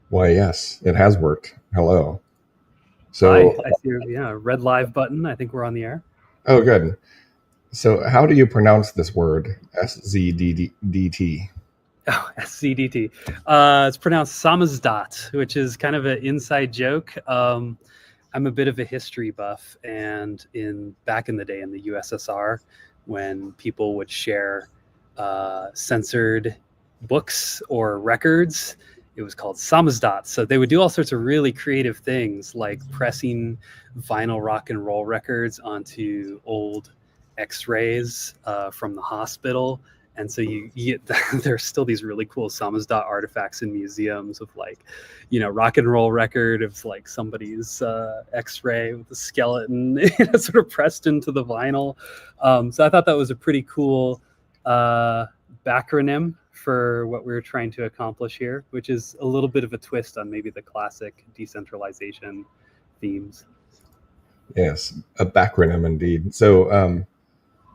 Why, yes, it has worked. Hello. Hi, So, I see. Yeah, red live button. I think we're on the air. oh, good. So, how do you pronounce this word? SZDT. Oh, SZDT. It's pronounced Samizdat, which is kind of an inside joke. I'm a bit of a history buff, and in back in the day in the USSR, when people would share censored books or records, it was called Samizdat. So they would do all sorts of really creative things, like pressing vinyl rock and roll records onto old X-rays from the hospital, and so you get there's still these really cool samizdat artifacts in museums of like, rock and roll record of like somebody's X-ray with a skeleton sort of pressed into the vinyl. So I thought that was a pretty cool backronym for what we were trying to accomplish here, which is a little bit of a twist on maybe the classic decentralization themes. Yes, a backronym indeed. So,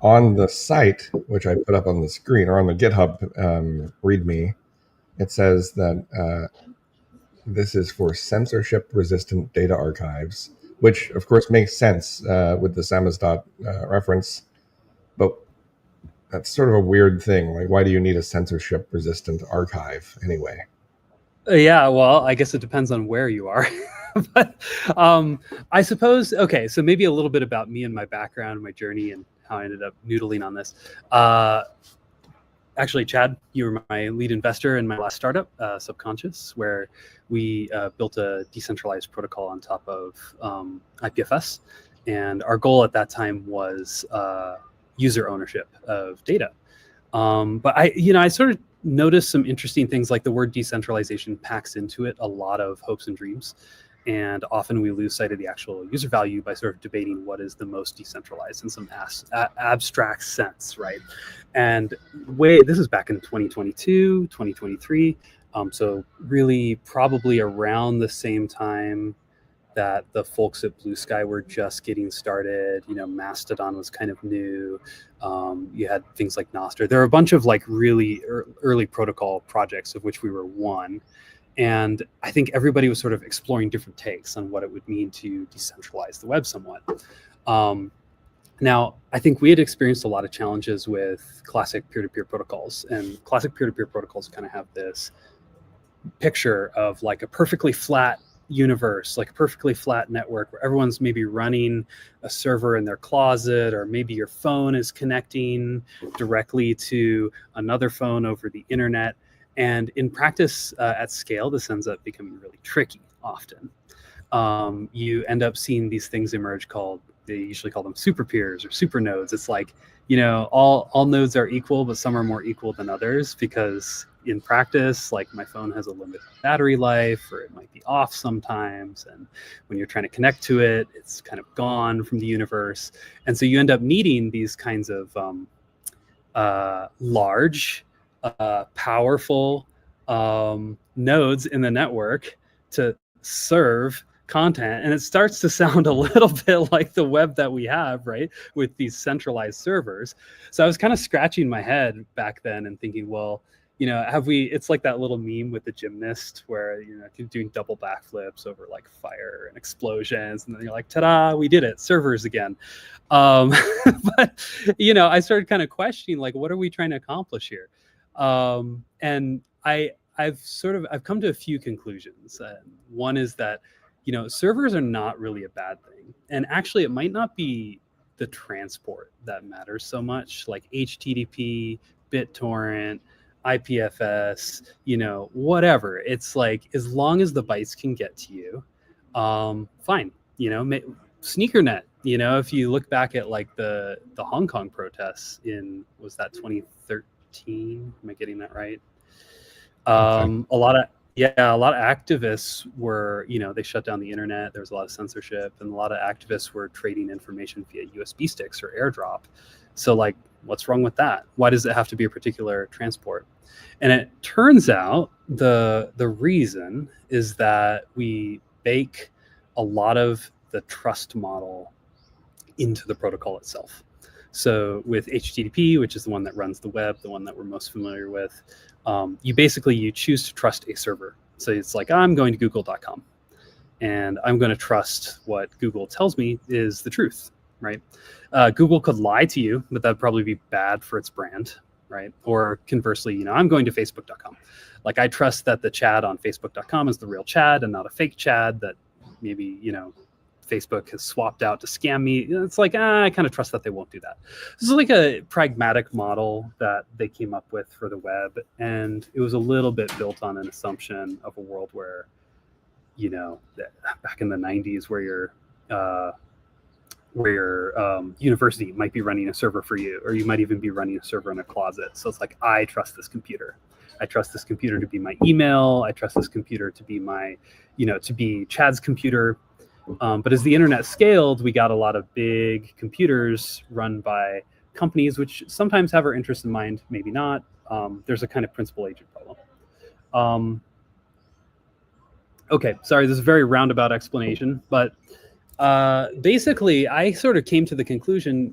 on the site, which I put up on the screen, or on the GitHub README, it says that this is for censorship-resistant data archives, which, of course, makes sense with the Samizdat reference. But that's sort of a weird thing. Like, why do you need a censorship-resistant archive anyway? Yeah, well, I guess it depends on where you are. But I suppose, okay, so maybe a little bit about me and my background, my journey, and how I ended up noodling on this. Actually, Chad, you were my lead investor in my last startup, Subconscious, where we built a decentralized protocol on top of IPFS. And our goal at that time was user ownership of data. But I sort of noticed some interesting things, like the word decentralization packs into it a lot of hopes and dreams. And often we lose sight of the actual user value by sort of debating what is the most decentralized in some abstract sense, right? And this is back in 2022, 2023. So really probably around the same time that the folks at Blue Sky were just getting started. Mastodon was kind of new. You had things like Nostr. There are a bunch of like really early protocol projects, of which we were one. And I think everybody was sort of exploring different takes on what it would mean to decentralize the web somewhat. Now, I think we had experienced a lot of challenges with classic peer-to-peer protocols, and classic peer-to-peer protocols kind of have this picture of like a perfectly flat universe, like a perfectly flat network where everyone's maybe running a server in their closet, or maybe your phone is connecting directly to another phone over the internet. And in practice, at scale, this ends up becoming really tricky often. You end up seeing these things emerge they usually call them super peers or super nodes. It's like, all nodes are equal, but some are more equal than others, because in practice, like my phone has a limited battery life, or it might be off sometimes. And when you're trying to connect to it, it's kind of gone from the universe. And so you end up needing these kinds of large, powerful nodes in the network to serve content. And it starts to sound a little bit like the web that we have, right, with these centralized servers. So I was kind of scratching my head back then and thinking, well, it's like that little meme with the gymnast where, doing double backflips over like fire and explosions. And then you're like, ta-da, we did it, servers again. But, I started kind of questioning, like, what are we trying to accomplish here? And I've come to a few conclusions. One is that, servers are not really a bad thing. And actually, it might not be the transport that matters so much, like HTTP, BitTorrent, IPFS, whatever. It's like, as long as the bytes can get to you, fine. Sneakernet. If you look back at like the Hong Kong protests in, was that 2013? Am I getting that right? A lot of activists were, they shut down the internet. There was a lot of censorship, and a lot of activists were trading information via USB sticks or airdrop. So like, what's wrong with that? Why does it have to be a particular transport? And it turns out the reason is that we bake a lot of the trust model into the protocol itself. So with HTTP, which is the one that runs the web, the one that we're most familiar with, you choose to trust a server. So it's like, I'm going to google.com and I'm going to trust what Google tells me is the truth, right? Google could lie to you, but that'd probably be bad for its brand, right? Or conversely, I'm going to facebook.com. Like, I trust that the Chad on facebook.com is the real Chad and not a fake Chad that maybe, Facebook has swapped out to scam me. It's like, I kind of trust that they won't do that. This is like a pragmatic model that they came up with for the web. And it was a little bit built on an assumption of a world where, back in the 90s where your university might be running a server for you, or you might even be running a server in a closet. So it's like, I trust this computer. I trust this computer to be my email. I trust this computer to be my, to be Chad's computer. But as the internet scaled, we got a lot of big computers run by companies, which sometimes have our interest in mind, maybe not. There's a kind of principal agent problem. Okay, sorry, this is a very roundabout explanation, but basically, I sort of came to the conclusion,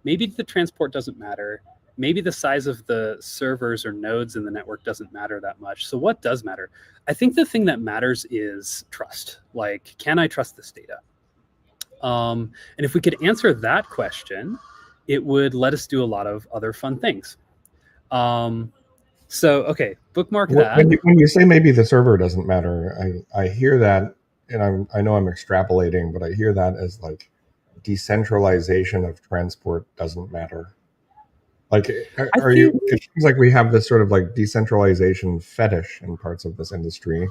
maybe the transport doesn't matter. Maybe the size of the servers or nodes in the network doesn't matter that much. So what does matter? I think the thing that matters is trust. Like, can I trust this data? And if we could answer that question, it would let us do a lot of other fun things. So, okay, bookmark that. When you say maybe the server doesn't matter, I hear that, and I know I'm extrapolating, but I hear that as like decentralization of transport doesn't matter. Like, it seems like we have this sort of like decentralization fetish in parts of this industry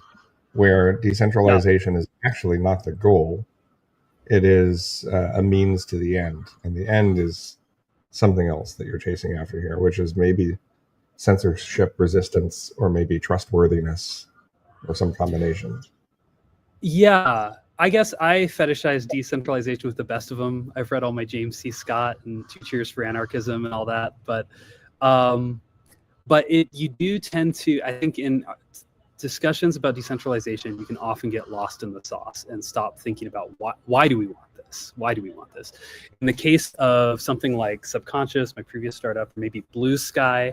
where decentralization is actually not the goal. It is a means to the end. And the end is something else that you're chasing after here, which is maybe censorship resistance or maybe trustworthiness or some combination. Yeah. I guess I fetishize decentralization with the best of them. I've read all my James C. Scott and Two Cheers for Anarchism and all that, but you do tend to, I think, in discussions about decentralization, you can often get lost in the sauce and stop thinking about why do we want this? Why do we want this? In the case of something like Subconscious, my previous startup, or maybe Blue Sky,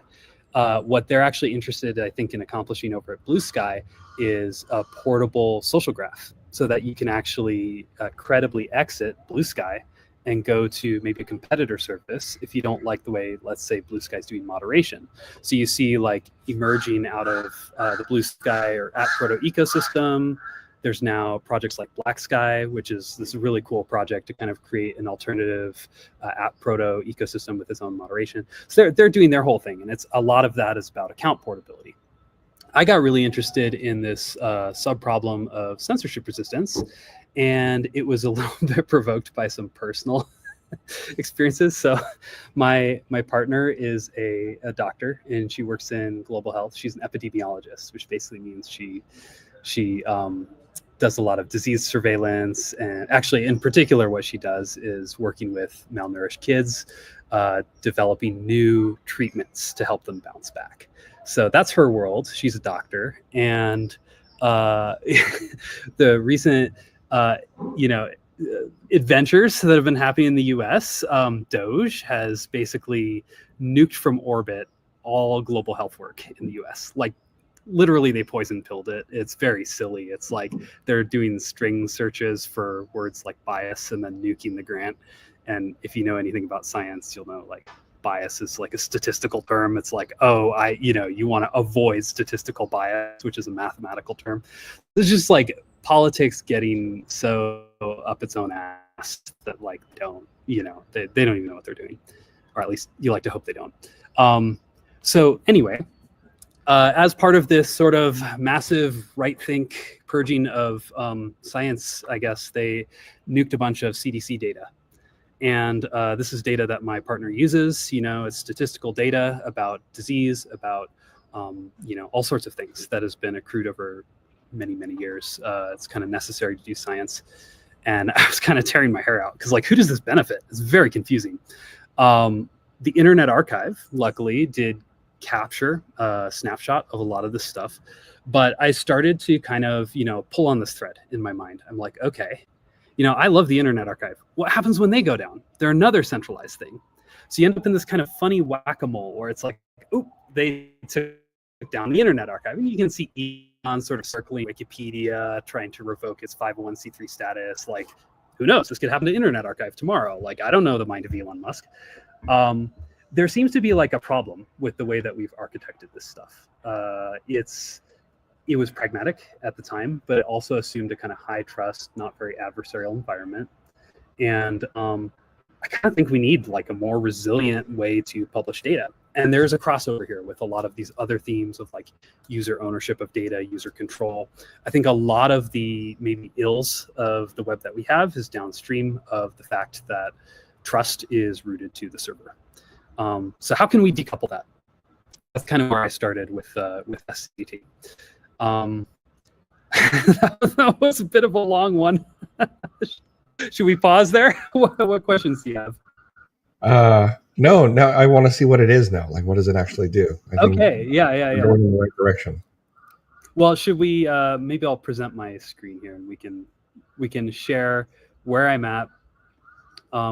what they're actually interested, I think, in accomplishing over at Blue Sky is a portable social graph, so that you can actually credibly exit Blue Sky and go to maybe a competitor service if you don't like the way, let's say, Blue Sky's doing moderation. So you see, like, emerging out of the Blue Sky or App Proto ecosystem, there's now projects like Black Sky, which is this really cool project to kind of create an alternative App Proto ecosystem with its own moderation. So they're doing their whole thing, and it's a lot of that is about account portability. I got really interested in this sub-problem of censorship resistance, and it was a little bit provoked by some personal experiences. So my partner is a doctor, and she works in global health. She's an epidemiologist, which basically means she does a lot of disease surveillance. And actually, in particular, what she does is working with malnourished kids, developing new treatments to help them bounce back. So that's her world. She's a doctor. And the recent, adventures that have been happening in the US, Doge has basically nuked from orbit all global health work in the US. Like, literally, they poison pilled it. It's very silly. It's like they're doing string searches for words like bias and then nuking the grant. And if you know anything about science, you'll know, like, bias is like a statistical term. It's like, you want to avoid statistical bias, which is a mathematical term. It's just like politics getting so up its own ass that, like, they don't even know what they're doing, or at least you like to hope they don't. So anyway, as part of this sort of massive right-think purging of science, I guess, they nuked a bunch of CDC data. And this is data that my partner uses. It's statistical data about disease, about all sorts of things that has been accrued over many, many years. It's kind of necessary to do science. And I was kind of tearing my hair out because, like, who does this benefit? It's very confusing. The Internet Archive, luckily, did capture a snapshot of a lot of this stuff. But I started to kind of, pull on this thread in my mind. I'm like, okay, I love the Internet Archive. What happens when they go down? They're another centralized thing. So you end up in this kind of funny whack-a-mole where it's like, oh, they took down the Internet Archive. And you can see Elon sort of circling Wikipedia, trying to revoke its 501c3 status. Like, who knows? This could happen to Internet Archive tomorrow. Like, I don't know the mind of Elon Musk. There seems to be like a problem with the way that we've architected this stuff. It was pragmatic at the time, but it also assumed a kind of high trust, not very adversarial environment. And I kind of think we need like a more resilient way to publish data. And there's a crossover here with a lot of these other themes of like user ownership of data, user control. I think a lot of the maybe ills of the web that we have is downstream of the fact that trust is rooted to the server. So how can we decouple that? That's kind of where I started with SZDT. That was a bit of a long one. Should we pause there? What questions do you have? No, I want to see what it is now. Like, what does it actually do? Okay, yeah. Going in the right direction. Well, should we? Maybe I'll present my screen here, and we can share where I'm at,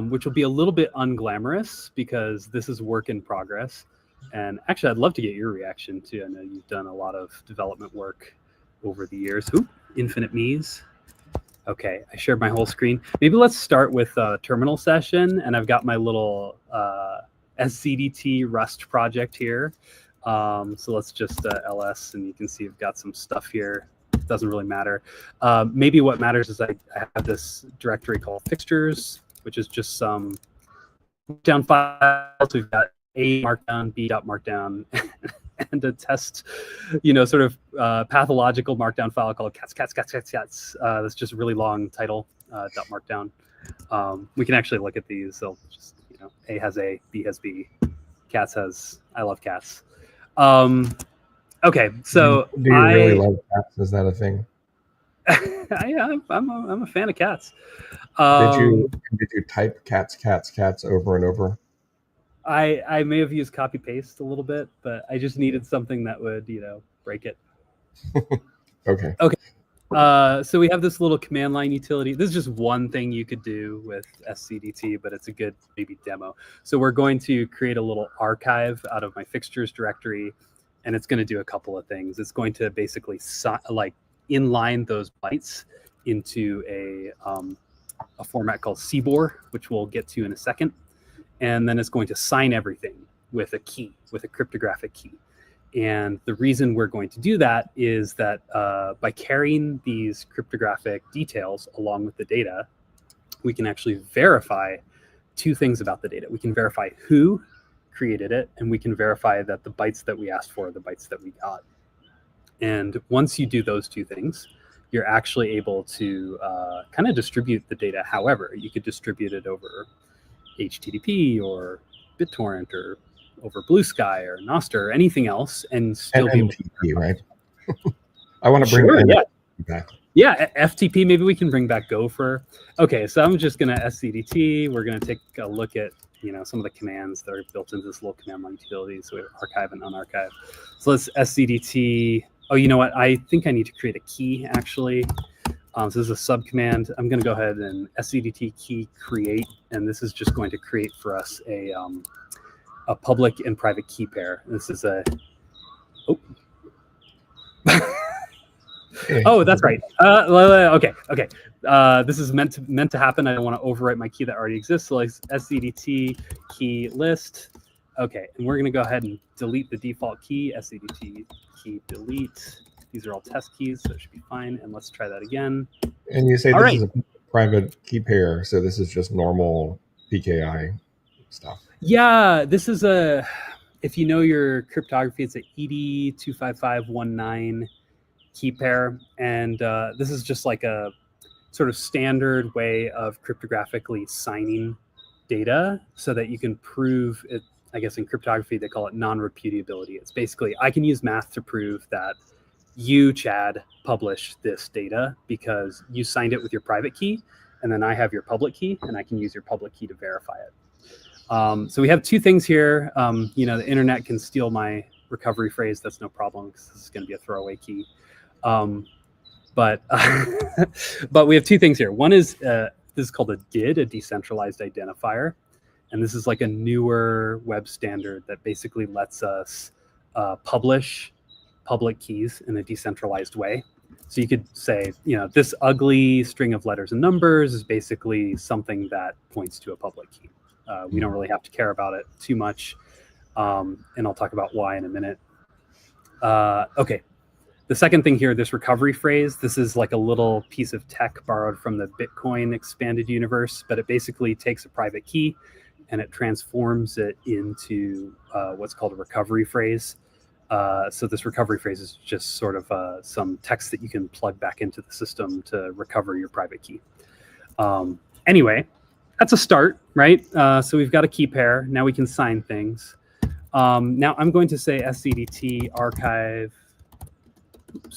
which will be a little bit unglamorous because this is work in progress. And actually, I'd love to get your reaction too. I know you've done a lot of development work over the years. Ooh, infinite me's. Okay, I shared my whole screen. Maybe let's start with a terminal session, and I've got my little SZDT Rust project here. So let's just ls, and you can see I've got some stuff here. It doesn't really matter. Maybe what matters is I have this directory called fixtures, which is just some markdown files. We've got A markdown, B.markdown, and a test, sort of pathological markdown file called cats. That's just a really long title, .markdown. We can actually look at these. So just, A has A, B has B, cats has, I love cats. Okay, so do you really love cats? Is that a thing? I'm a fan of cats. Did you type cats over and over? I may have used copy paste a little bit, but I just needed something that would, break it. Okay. So we have this little command line utility. This is just one thing you could do with SZDT, but it's a good maybe demo. So we're going to create a little archive out of my fixtures directory, and it's going to do a couple of things. It's going to basically inline those bytes into a format called CBOR, which we'll get to in a second. And then it's going to sign everything with a key, with a cryptographic key. And the reason we're going to do that is that by carrying these cryptographic details along with the data, we can actually verify two things about the data. We can verify who created it, and we can verify that the bytes that we asked for are the bytes that we got. And once you do those two things, you're actually able to kind of distribute the data. However, you could distribute it over HTTP or BitTorrent or over Blue Sky or Nostr or anything else, and still be able to, right? I want to bring back. Yeah, FTP. Maybe we can bring back Gopher. Okay, so I'm just gonna SZDT. We're gonna take a look at some of the commands that are built into this little command line utility. So we have archive and unarchive. So let's SZDT. Oh, you know what? I think I need to create a key actually. So this is a sub command. I'm going to go ahead and SZDT key create, and this is just going to create for us a public and private key pair. This is a oh, that's right. Okay. This is meant to happen. I don't want to overwrite my key that already exists. So like SZDT key list. Okay, and we're going to go ahead and delete the default key. SZDT key delete. These are all test keys, so it should be fine. And let's try that again. And you say this is a private key pair, so this is just normal PKI stuff. Yeah, this is if you know your cryptography, it's a ED25519 key pair. And this is just like a sort of standard way of cryptographically signing data so that you can prove it. I guess in cryptography, they call it non-repudiability. It's basically, I can use math to prove that you, Chad, publish this data because you signed it with your private key, and then I have your public key, and I can use your public key to verify it. So we have two things here. The internet can steal my recovery phrase. That's no problem because this is going to be a throwaway key. But we have two things here. One is this is called a DID, a decentralized identifier. And this is like a newer web standard that basically lets us publish public keys in a decentralized way. So you could say, this ugly string of letters and numbers is basically something that points to a public key. We don't really have to care about it too much. And I'll talk about why in a minute. Okay. The second thing here, this recovery phrase, this is like a little piece of tech borrowed from the Bitcoin expanded universe, but it basically takes a private key and it transforms it into what's called a recovery phrase. So this recovery phrase is just sort of some text that you can plug back into the system to recover your private key. Anyway, that's a start, right? So we've got a key pair. Now we can sign things. Now I'm going to say SZDT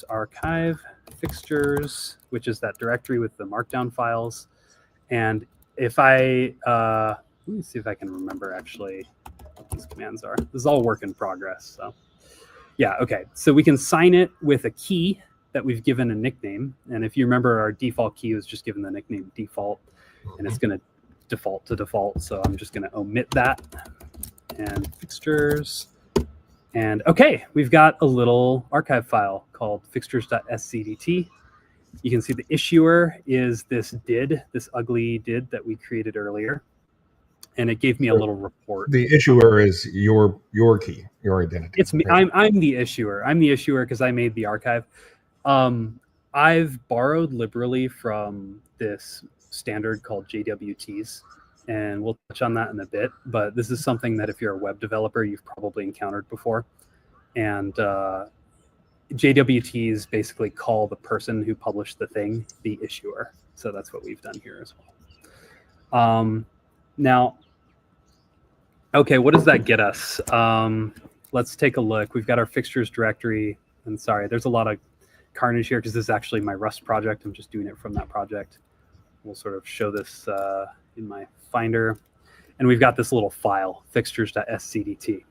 archive fixtures, which is that directory with the markdown files. And if I, let me see if I can remember actually what these commands are. This is all work in progress. So yeah, okay. So we can sign it with a key that we've given a nickname. And if you remember, our default key was just given the nickname default, and it's going to default to default. So I'm just going to omit that. And fixtures. And okay, we've got a little archive file called fixtures.szdt. You can see the issuer is this ugly did that we created earlier. And it gave me a little report. The issuer is your key, your identity. It's me. Right? I'm the issuer. I'm the issuer because I made the archive. I've borrowed liberally from this standard called JWTs. And we'll touch on that in a bit, but this is something that if you're a web developer, you've probably encountered before. And JWTs basically call the person who published the thing the issuer. So that's what we've done here as well. Now, okay, what does that get us? Let's take a look. We've got our fixtures directory. And sorry, there's a lot of carnage here because this is actually my Rust project. I'm just doing it from that project. We'll sort of show this in my Finder, and we've got this little file, fixtures.szdt.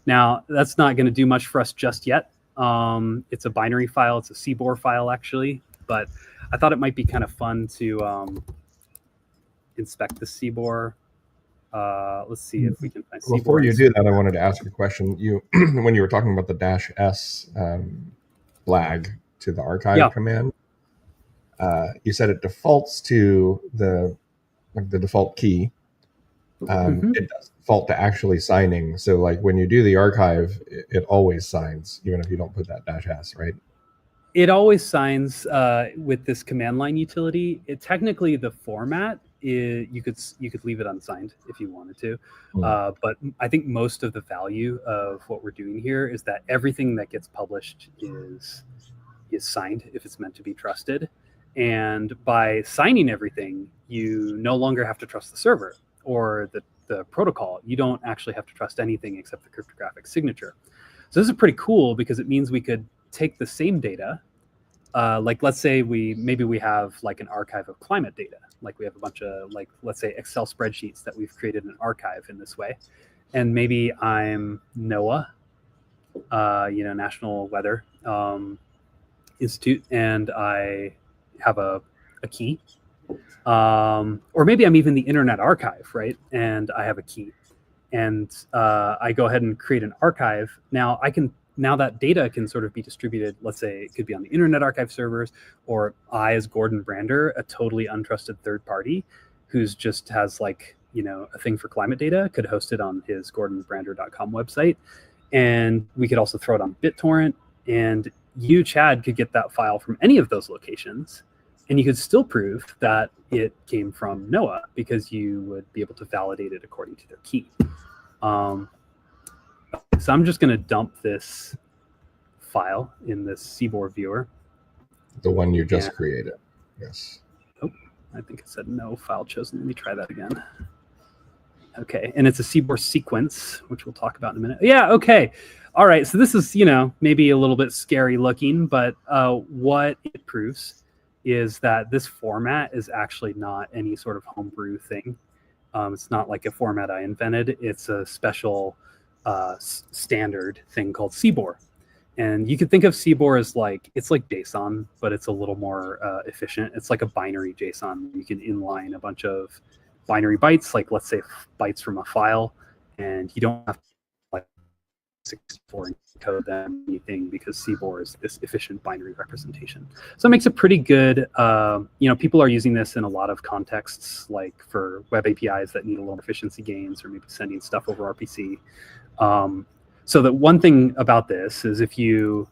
Now, that's not going to do much for us just yet. It's a binary file. It's a CBOR file, actually, but I thought it might be kind of fun to inspect the CBOR. Let's see if we can find CBOR. Before you do that, I wanted to ask a question. When you were talking about the -s flag to the archive command, you said it defaults to the default key. It does default to actually signing. So like when you do the archive, it always signs, even if you don't put that -s, right? It always signs with this command line utility. Technically the format is, you could leave it unsigned if you wanted to. But I think most of the value of what we're doing here is that everything that gets published is signed if it's meant to be trusted. And by signing everything, you no longer have to trust the server or the protocol. You don't actually have to trust anything except the cryptographic signature. So this is pretty cool because it means we could take the same data. Like let's say maybe we have like an archive of climate data. Like we have a bunch of like, let's say Excel spreadsheets that we've created an archive in this way. And maybe I'm NOAA, National Weather Institute, and I have a key, or maybe I'm even the Internet Archive, right? And I have a key, and I go ahead and create an archive. Now that data can sort of be distributed. Let's say it could be on the Internet Archive servers, or I, as Gordon Brander, a totally untrusted third party, who's just has like a thing for climate data, could host it on his gordonbrander.com website, and we could also throw it on BitTorrent, and you, Chad, could get that file from any of those locations. And you could still prove that it came from NOAA because you would be able to validate it according to their key. So I'm just going to dump this file in this CBOR viewer. The one you just created. Yes. Oh, I think it said no file chosen. Let me try that again. Okay. And it's a CBOR sequence, which we'll talk about in a minute. Yeah. Okay. All right. So this is, maybe a little bit scary looking, but what it proves is that this format is actually not any sort of homebrew thing. It's not like a format I invented. It's a special standard thing called CBOR. And you could think of CBOR as it's like JSON, but it's a little more efficient. It's like a binary JSON. You can inline a bunch of binary bytes, like let's say bytes from a file, and you don't have to 64 encode them anything, because CBOR is this efficient binary representation. So it makes a pretty good, people are using this in a lot of contexts, like for web APIs that need a little efficiency gains, or maybe sending stuff over RPC. So the one thing about this is if you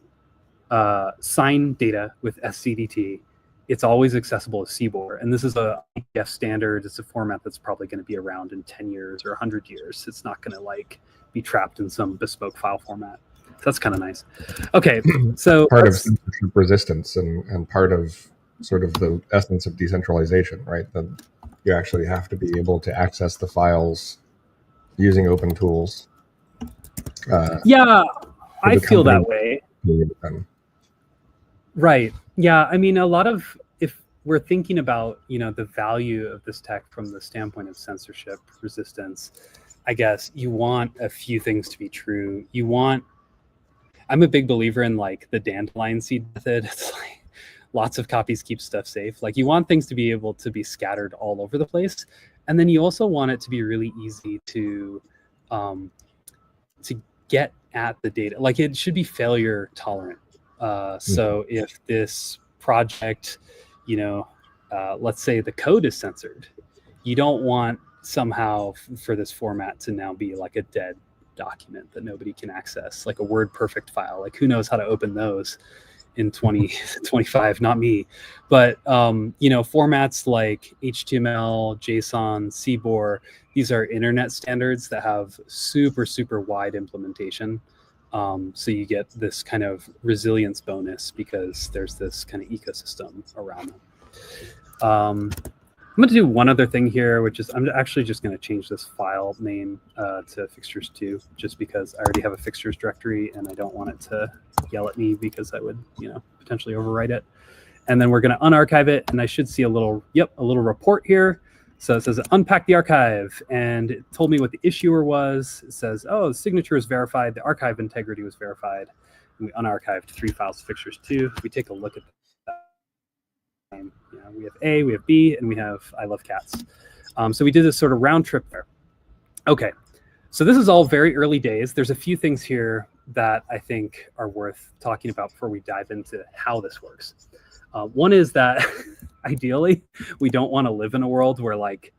sign data with SZDT, it's always accessible as CBOR. And this is a IPF standard. It's a format that's probably going to be around in 10 years or 100 years. It's not going to like be trapped in some bespoke file format. So that's kind of nice. Okay, so part of censorship resistance and part of sort of the essence of decentralization, right? That you actually have to be able to access the files using open tools. Yeah, I feel that way. Right. Yeah. I mean, a lot of, if we're thinking about, the value of this tech from the standpoint of censorship resistance, I guess you want a few things to be true. I'm a big believer in like the dandelion seed method. It's like lots of copies keep stuff safe. Like you want things to be able to be scattered all over the place. And then you also want it to be really easy to get at the data. Like it should be failure tolerant. So if this project, let's say the code is censored, you don't want somehow for this format to now be like a dead document that nobody can access, like a Word perfect file. Like who knows how to open those in 2025, not me. But formats like HTML, JSON, CBOR, these are internet standards that have super, super wide implementation. So you get this kind of resilience bonus because there's this kind of ecosystem around them. I'm going to do one other thing here, which is I'm actually just going to change this file name to fixtures2, just because I already have a fixtures directory and I don't want it to yell at me because I would, potentially overwrite it. And then we're going to unarchive it, and I should see a little report here. So it says unpack the archive, and it told me what the issuer was. It says, oh, the signature is verified, the archive integrity was verified, and we unarchived 3 files, fixtures2. If we take a look at that, we have A, we have B, and we have I love cats. So we did this sort of round trip there. Okay, so this is all very early days. There's a few things here that I think are worth talking about before we dive into how this works. One is that ideally, we don't want to live in a world where like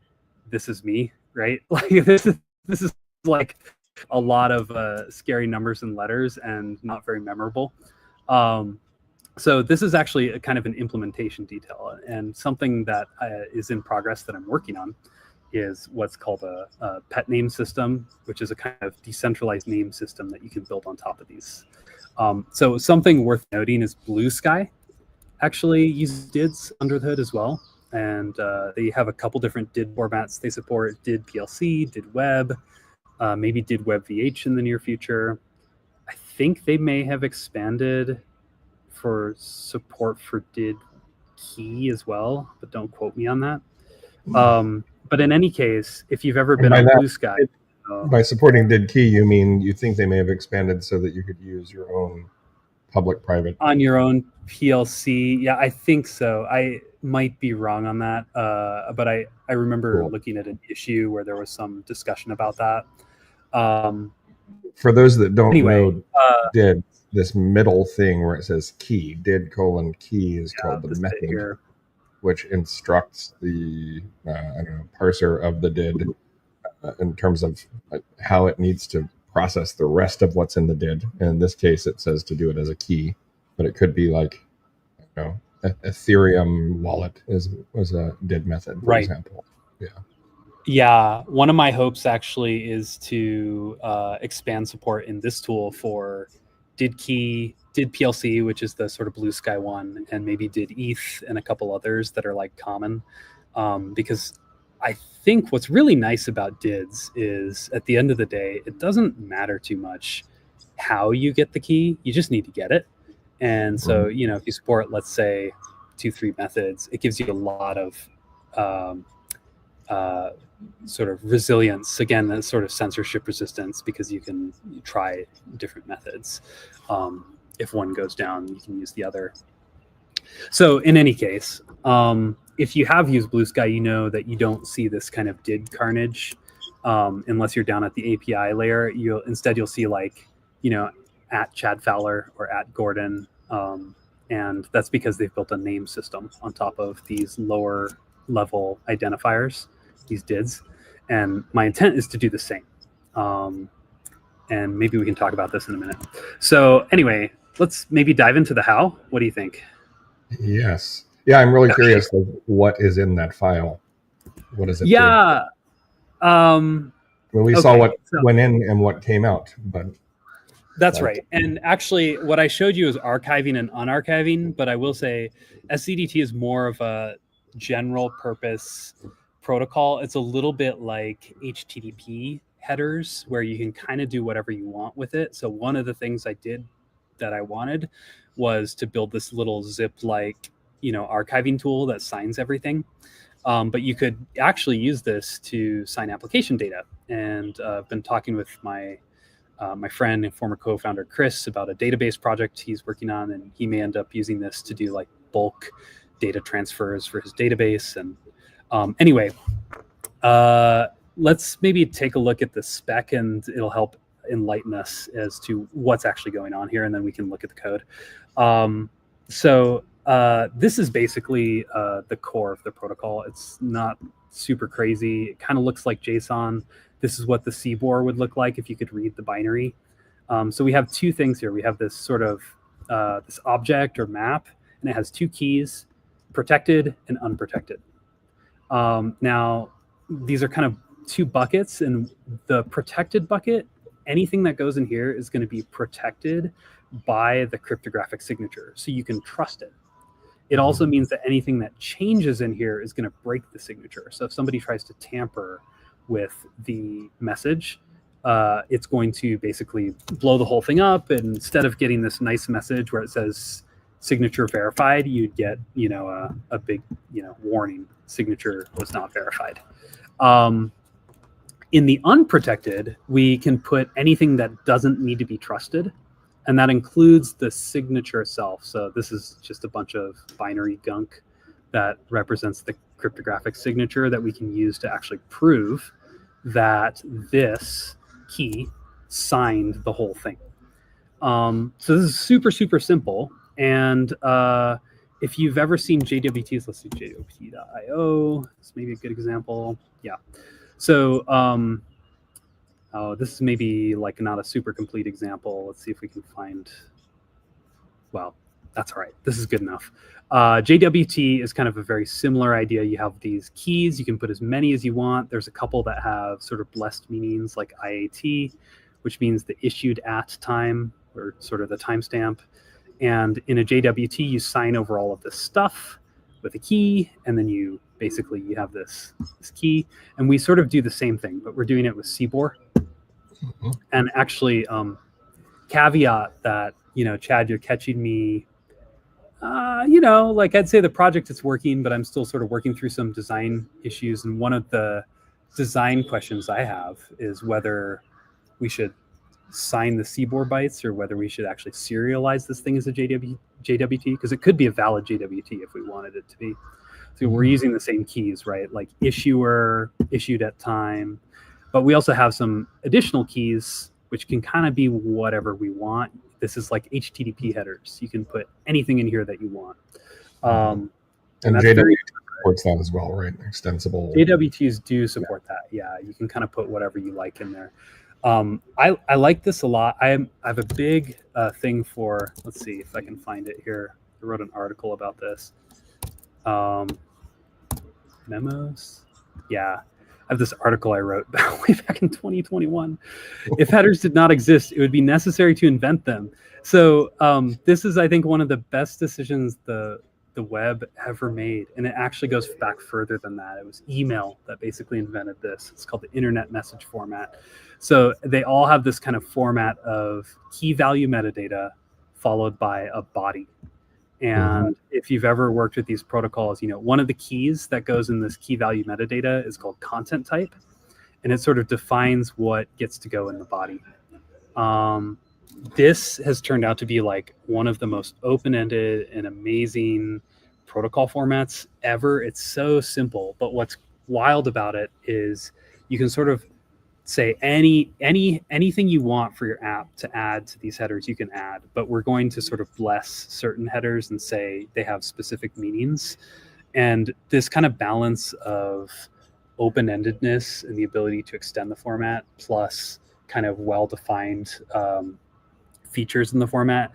this is me, right? Like this is like a lot of scary numbers and letters and not very memorable. So this is actually a kind of an implementation detail, and something that is in progress that I'm working on is what's called a pet name system, which is a kind of decentralized name system that you can build on top of these. So something worth noting is Blue Sky actually uses DIDs under the hood as well. And they have a couple different DID formats they support: DID PLC, DID Web, maybe DID Web VH in the near future. I think they may have expanded for support for DID Key as well, but don't quote me on that. But in any case, if you've ever been on Blue Sky, by supporting DID Key, you mean you think they may have expanded so that you could use your own public-private on your own PLC? Yeah, I think so. I might be wrong on that, but I remember looking at an issue where there was some discussion about that. For those that don't know, DID, this middle thing where it says key, DID : key, is called the method, which instructs the parser of the DID in terms of how it needs to process the rest of what's in the DID. And in this case, it says to do it as a key, but it could be like, Ethereum wallet was a DID method, for example. Yeah, one of my hopes actually is to expand support in this tool for DID Key, DID PLC, which is the sort of Blue Sky one, and maybe DID ETH and a couple others that are like common. Because I think what's really nice about DIDs is at the end of the day, it doesn't matter too much how you get the key, you just need to get it. And so, if you support, let's say 2-3 methods, it gives you a lot of sort of resilience, again, that sort of censorship resistance, because you can try different methods. If one goes down, you can use the other. So in any case, if you have used Blue Sky, you know that you don't see this kind of DID carnage unless you're down at the API layer. You'll see like at Chad Fowler or at Gordon. And that's because they've built a name system on top of these lower level identifiers, these DIDs. And my intent is to do the same. And maybe we can talk about this in a minute. So anyway, let's maybe dive into the how. What do you think? Yes. Yeah, I'm really curious of what is in that file. What is it? Yeah. We saw what went in and what came out, but that's right. And actually, what I showed you is archiving and unarchiving, but I will say SZDT is more of a general purpose protocol. It's a little bit like HTTP headers where you can kind of do whatever you want with it. So one of the things I did that I wanted was to build this little zip-like, archiving tool that signs everything. But you could actually use this to sign application data. And I've been talking with my friend and former co-founder Chris about a database project he's working on, and he may end up using this to do like bulk data transfers for his database. And anyway, let's maybe take a look at the spec, and it'll help enlighten us as to what's actually going on here, and then we can look at the code. So this is basically the core of the protocol. It's not super crazy. It kind of looks like JSON. This is what the CBOR would look like if you could read the binary. So we have two things here. We have this sort of this object or map, and it has two keys, protected and unprotected. Now, these are kind of two buckets, and the protected bucket, anything that goes in here is going to be protected by the cryptographic signature, so you can trust it. It also means that anything that changes in here is going to break the signature. So if somebody tries to tamper with the message, it's going to basically blow the whole thing up. And instead of getting this nice message where it says signature verified, you'd get, a big, warning, signature was not verified. In the unprotected, we can put anything that doesn't need to be trusted, and that includes the signature itself. So this is just a bunch of binary gunk that represents the cryptographic signature that we can use to actually prove that this key signed the whole thing. So this is super, super simple. And if you've ever seen JWTs, let's see, JWT.io, this may be a good example. Yeah. So this is maybe like not a super complete example. Let's see if we can find, well, that's all right. This is good enough. JWT is kind of a very similar idea. You have these keys. You can put as many as you want. There's a couple that have sort of blessed meanings like IAT, which means the issued at time, or sort of the timestamp. And in a JWT, you sign over all of this stuff with a key, and then you have this key. And we sort of do the same thing, but we're doing it with CBOR. Mm-hmm. And actually, caveat that, Chad, you're catching me, like I'd say the project is working, but I'm still sort of working through some design issues. And one of the design questions I have is whether we should sign the CBOR bytes or whether we should actually serialize this thing as a JWT, because it could be a valid JWT if we wanted it to be. So we're using the same keys, right? Like issuer, issued at time. But we also have some additional keys, which can kind of be whatever we want. This is like HTTP headers. You can put anything in here that you want. And JWT supports that as well, right? Extensible. JWTs do support that. Yeah, you can kind of put whatever you like in there. I like this a lot. I have a big thing for, let's see if I can find it here. I wrote an article about this. Memos. Yeah. I have this article I wrote way back in 2021. If headers did not exist, it would be necessary to invent them. So this is, I think, one of the best decisions the web ever made. And it actually goes back further than that. It was email that basically invented this. It's called the internet message format. So they all have this kind of format of key value metadata followed by a body. And if you've ever worked with these protocols, one of the keys that goes in this key value metadata is called content type. And it sort of defines what gets to go in the body. This has turned out to be like one of the most open-ended and amazing protocol formats ever. It's so simple, but what's wild about it is you can sort of say anything you want for your app to add to these headers, you can add, but we're going to sort of bless certain headers and say they have specific meanings. And this kind of balance of open-endedness and the ability to extend the format, plus kind of well-defined features in the format.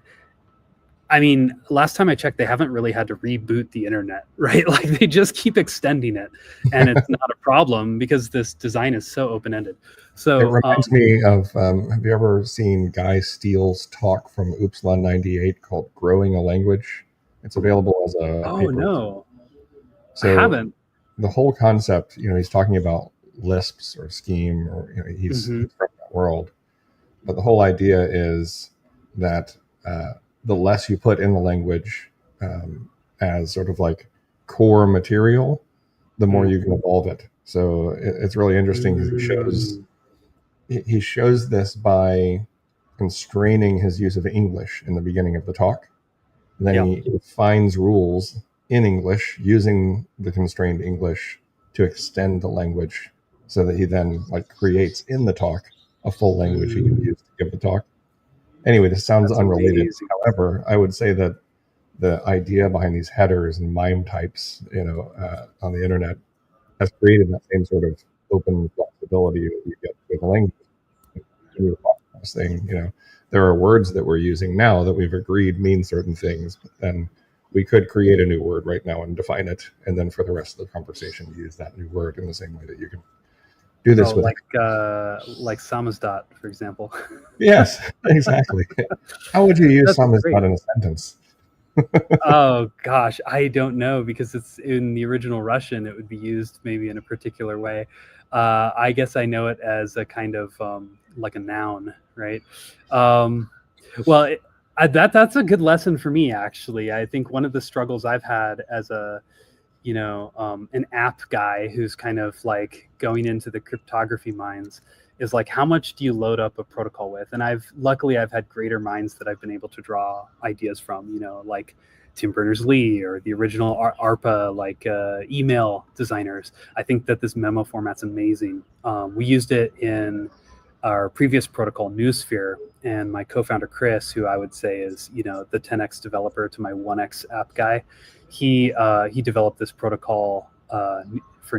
I mean, last time I checked, they haven't really had to reboot the internet, right? Like they just keep extending it, and it's not a problem because this design is so open-ended. So it reminds me of, have you ever seen Guy Steele's talk from Oopsla 98 called Growing a Language? It's available as a oh paper. no, I So haven't. the whole concept, he's talking about Lisps or Scheme, or he's from that world. But the whole idea is that the less you put in the language as sort of like core material, the more you can evolve it. So it's really interesting because he shows this by constraining his use of English in the beginning of the talk. And then he defines rules in English using the constrained English to extend the language, so that he then creates in the talk a full language he can use to give the talk. Anyway, this sounds unrelated. Amazing. However, I would say that the idea behind these headers and MIME types, on the internet, has created that same sort of open flexibility that you get with language. Thing, there are words that we're using now that we've agreed mean certain things, but then we could create a new word right now and define it, and then for the rest of the conversation use that new word in the same way that you can do this with like Samizdat, for example. Yes, exactly. How would you use Samizdat in a sentence? Oh gosh, I don't know, because it's in the original Russian. It would be used maybe in a particular way. I guess I know it as a kind of like a noun, right? Well, that's a good lesson for me, actually. I think one of the struggles I've had as a an app guy who's kind of like going into the cryptography mines is like, how much do you load up a protocol with? And luckily I've had greater minds that I've been able to draw ideas from, like Tim Berners-Lee or the original ARPA, like email designers. I think that this memo format's amazing. We used it in our previous protocol, Newsphere, and my co-founder Chris, who I would say is the 10x developer to my 1x app guy, he developed this protocol for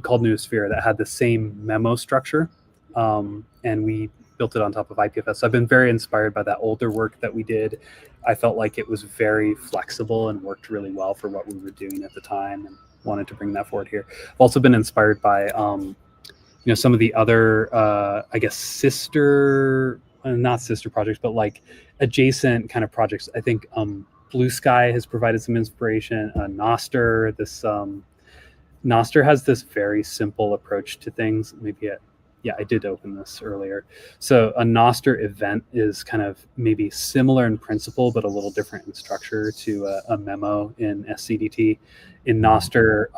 called Newsphere that had the same memo structure, and we built it on top of IPFS. So I've been very inspired by that older work that we did. I felt like it was very flexible and worked really well for what we were doing at the time, and wanted to bring that forward here. I've also been inspired by some of the other I guess not sister projects, but like adjacent kind of projects. I think Blue Sky has provided some inspiration. Noster has this very simple approach to things. I did open this earlier. So a Noster event is kind of maybe similar in principle, but a little different in structure to a memo in SZDT. In Noster,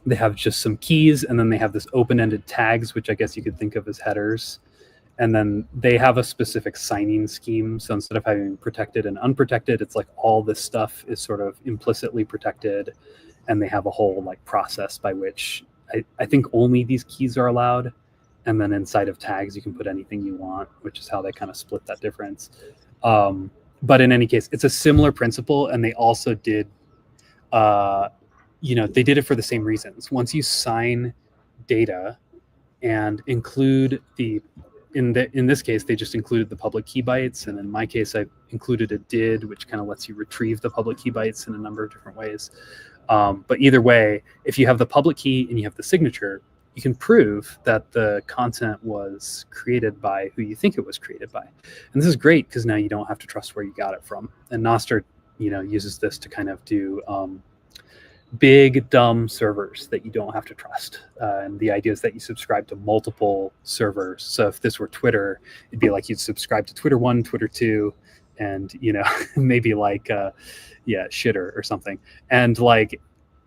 they have just some keys, and then they have this open-ended tags, which I guess you could think of as headers. And then they have a specific signing scheme. So instead of having protected and unprotected, it's like all this stuff is sort of implicitly protected. And they have a whole process by which I think only these keys are allowed. And then inside of tags, you can put anything you want, which is how they kind of split that difference. But in any case, it's a similar principle. And they also did, they did it for the same reasons. Once you sign data and include in this case, they just included the public key bytes. And in my case, I included a did, which kind of lets you retrieve the public key bytes in a number of different ways. But either way, if you have the public key and you have the signature, you can prove that the content was created by who you think it was created by. And this is great because now you don't have to trust where you got it from. And Noster, uses this to kind of do big, dumb servers that you don't have to trust. And the idea is that you subscribe to multiple servers. So if this were Twitter, it'd be like you'd subscribe to Twitter 1, Twitter 2, and, maybe Shitter or something. And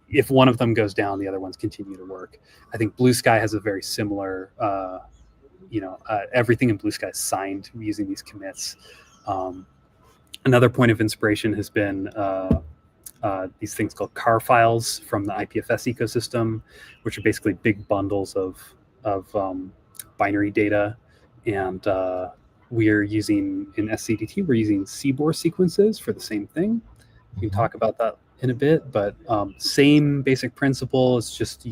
if one of them goes down, the other ones continue to work. I think Blue Sky has a very similar, everything in Blue Sky is signed using these commits. Another point of inspiration has been these things called car files from the IPFS ecosystem, which are basically big bundles of of binary data, and we're using in SZDT, we're using CBOR sequences for the same thing. We can talk about that in a bit, but same basic principle. It's just,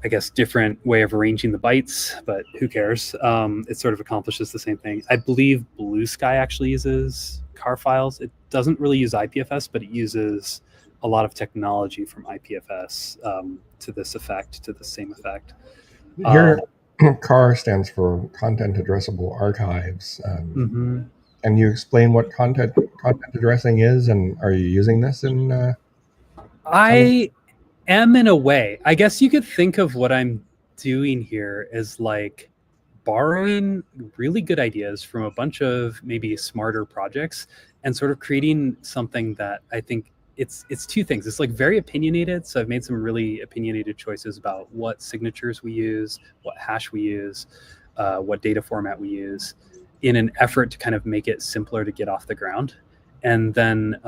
I guess, different way of arranging the bytes, but who cares? It sort of accomplishes the same thing. I believe Blue Sky actually uses car files. It doesn't really use IPFS, but it uses a lot of technology from IPFS to this effect, to the same effect. Here, CAR stands for Content Addressable Archives. Mm-hmm. And you explain what content addressing is, and are you using this in? I am, in a way. I guess you could think of what I'm doing here as like borrowing really good ideas from a bunch of maybe smarter projects and sort of creating something that I think it's two things. It's like very opinionated. So I've made some really opinionated choices about what signatures we use, what hash we use, what data format we use, in an effort to kind of make it simpler to get off the ground. And then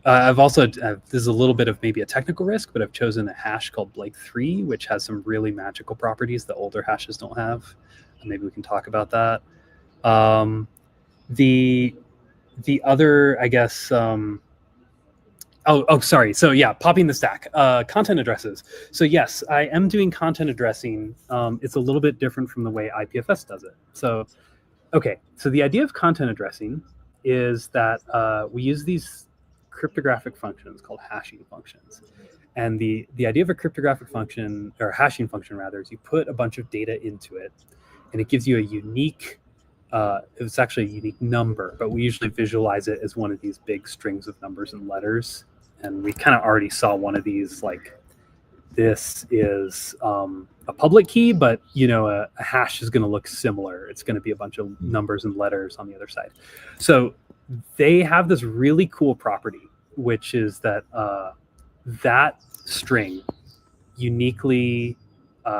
I've also, this is a little bit of maybe a technical risk, but I've chosen a hash called Blake3, which has some really magical properties that older hashes don't have. Maybe we can talk about that. The other, I guess, sorry. So yeah, popping the stack, content addresses. So yes, I am doing content addressing. It's a little bit different from the way IPFS does it. So, okay. So the idea of content addressing is that we use these cryptographic functions called hashing functions. And the idea of a cryptographic function, or hashing function rather, is you put a bunch of data into it, and it gives you a unique, it's actually a unique number, but we usually visualize it as one of these big strings of numbers and letters. And we kind of already saw one of these, like this is a public key, but a hash is going to look similar. It's going to be a bunch of numbers and letters on the other side. So they have this really cool property, which is that that string uniquely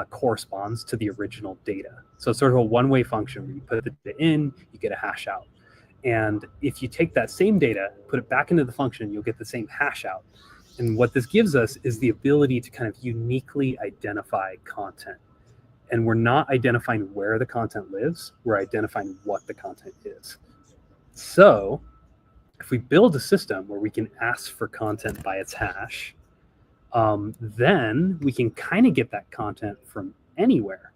corresponds to the original data. So it's sort of a one-way function where you put the data in, you get a hash out. And if you take that same data, put it back into the function, you'll get the same hash out. And what this gives us is the ability to kind of uniquely identify content. And we're not identifying where the content lives, we're identifying what the content is. So if we build a system where we can ask for content by its hash, then we can kind of get that content from anywhere.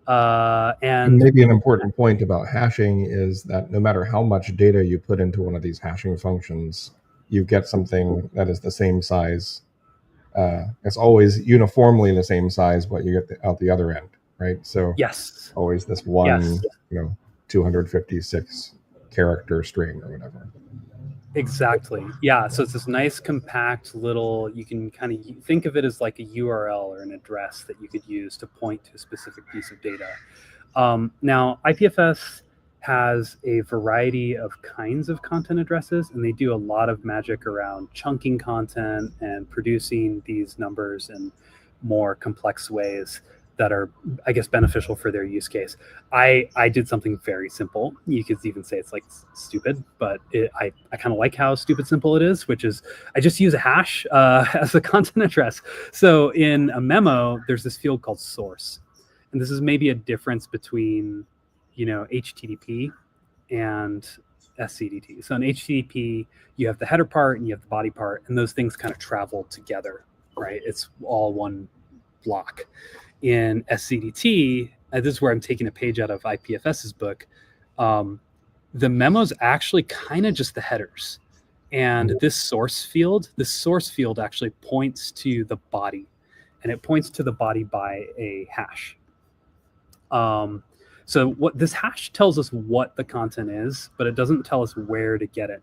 And maybe an important point about hashing is that no matter how much data you put into one of these hashing functions, you get something that is the same size. It's always uniformly the same size what you get out the other end, right? So yes, always this one, 256 character string or whatever. Exactly. Yeah. So it's this nice, compact little, you can kind of think of it as like a URL or an address that you could use to point to a specific piece of data. Now, IPFS has a variety of kinds of content addresses, and they do a lot of magic around chunking content and producing these numbers in more complex ways that are, I guess, beneficial for their use case. I did something very simple. You could even say it's like stupid, but I kind of like how stupid simple it is, which is I just use a hash as a content address. So in a memo, there's this field called source. And this is maybe a difference between, HTTP and SZDT. So in HTTP, you have the header part and you have the body part, and those things kind of travel together, right? It's all one block. In SZDT, this is where I'm taking a page out of IPFS's book. The memo's actually kind of just the headers. And this source field actually points to the body, and it points to the body by a hash. So what this hash tells us what the content is, but it doesn't tell us where to get it.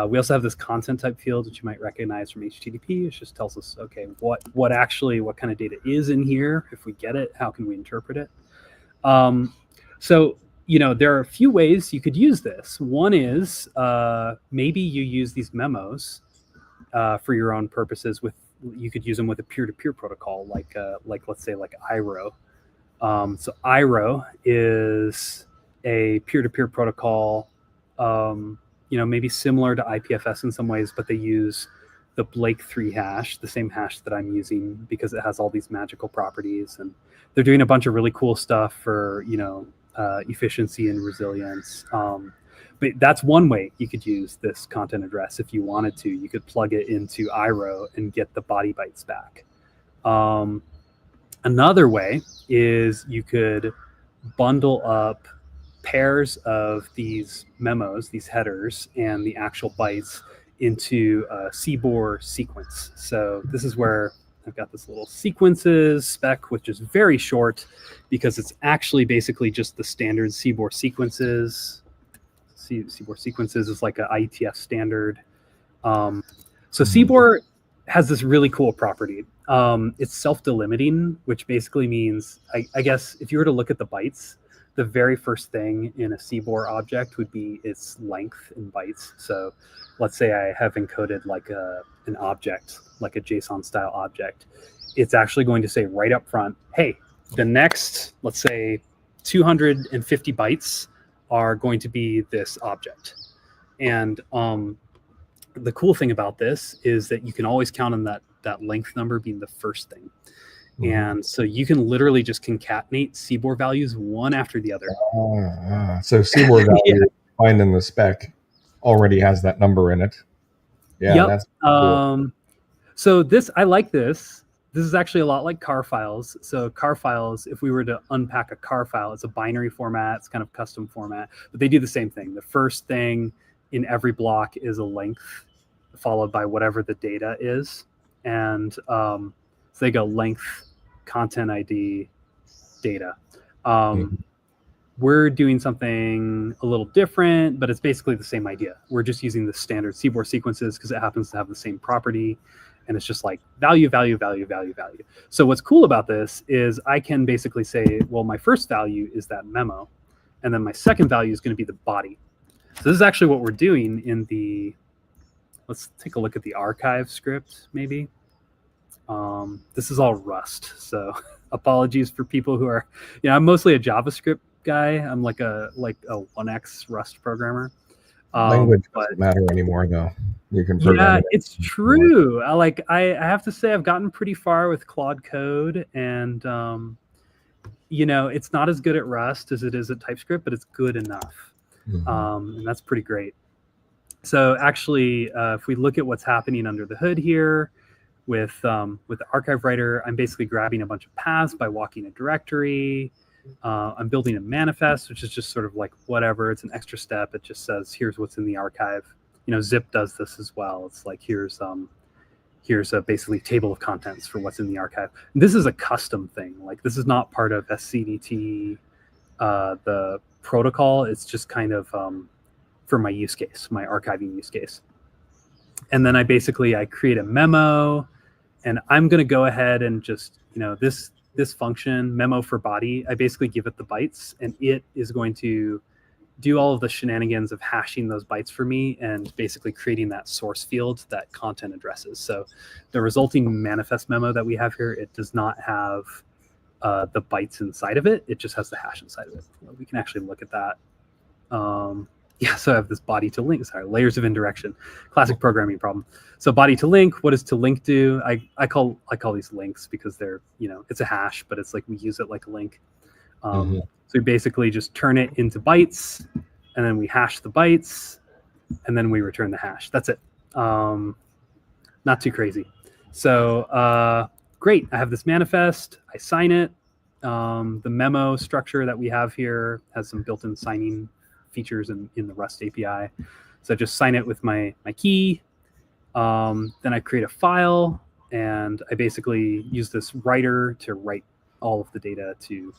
We also have this content type field, which you might recognize from HTTP. It just tells us, okay, what kind of data is in here. If we get it, how can we interpret it? So, there are a few ways you could use this. One is maybe you use these memos for your own purposes. You could use them with a peer-to-peer protocol, like let's say like IRO. So IRO is a peer-to-peer protocol. Maybe similar to IPFS in some ways, but they use the Blake 3 hash, the same hash that I'm using, because it has all these magical properties. And they're doing a bunch of really cool stuff for, efficiency and resilience. But that's one way you could use this content address if you wanted to. You could plug it into IRO and get the body bytes back. Another way is you could bundle up pairs of these memos, these headers, and the actual bytes into a CBOR sequence. So this is where I've got this little sequences spec, which is very short because it's actually basically just the standard CBOR sequences. CBOR sequences is like an IETF standard. So CBOR has this really cool property. It's self-delimiting, which basically means, I guess, if you were to look at the bytes, the very first thing in a CBOR object would be its length in bytes. So let's say I have encoded like an object, like a JSON style object. It's actually going to say right up front, hey, the next, let's say 250 bytes are going to be this object. And the cool thing about this is that you can always count on that length number being the first thing. And so you can literally just concatenate CBOR values one after the other. So CBOR value defined in the spec already has that number in it. Yeah, yep. That's cool. So I like this. This is actually a lot like car files. So car files, if we were to unpack a car file, it's a binary format. It's kind of custom format, but they do the same thing. The first thing in every block is a length followed by whatever the data is. And so they go length, content ID, data. We're doing something a little different, but it's basically the same idea. We're just using the standard CBOR sequences because it happens to have the same property. And it's just like value, value, value, value, value. So what's cool about this is I can basically say, well, my first value is that memo. And then my second value is going to be the body. So this is actually what we're doing in the, let's take a look at the archive script, maybe. This is all Rust. So apologies for people who are, I'm mostly a JavaScript guy. I'm like a 1X Rust programmer. Language doesn't matter anymore, though. You can program it's true. I have to say I've gotten pretty far with Claude Code, and it's not as good at Rust as it is at TypeScript, but it's good enough, and that's pretty great. So actually, if we look at what's happening under the hood here with the archive writer, I'm basically grabbing a bunch of paths by walking a directory. I'm building a manifest, which is just sort of like whatever. It's an extra step. It just says, here's what's in the archive. Zip does this as well. It's like, here's a basically table of contents for what's in the archive. And this is a custom thing. Like, this is not part of SZDT, the protocol. It's just kind of for my use case, my archiving use case. And then I create a memo, and I'm going to go ahead and just, this function, memo for body, I basically give it the bytes, and it is going to do all of the shenanigans of hashing those bytes for me and basically creating that source field that content addresses. So the resulting manifest memo that we have here, it does not have the bytes inside of it. It just has the hash inside of it. We can actually look at that. So I have this body to link, layers of indirection, classic programming problem. So body to link, what does to link do? I call these links because they're, it's a hash, but it's like we use it like a link. So we basically just turn it into bytes, and then we hash the bytes, and then we return the hash. That's it. Not too crazy. So great, I have this manifest, I sign it. The memo structure that we have here has some built-in signing features in the Rust API. So I just sign it with my key. Then I create a file, and I basically use this writer to write all of the data to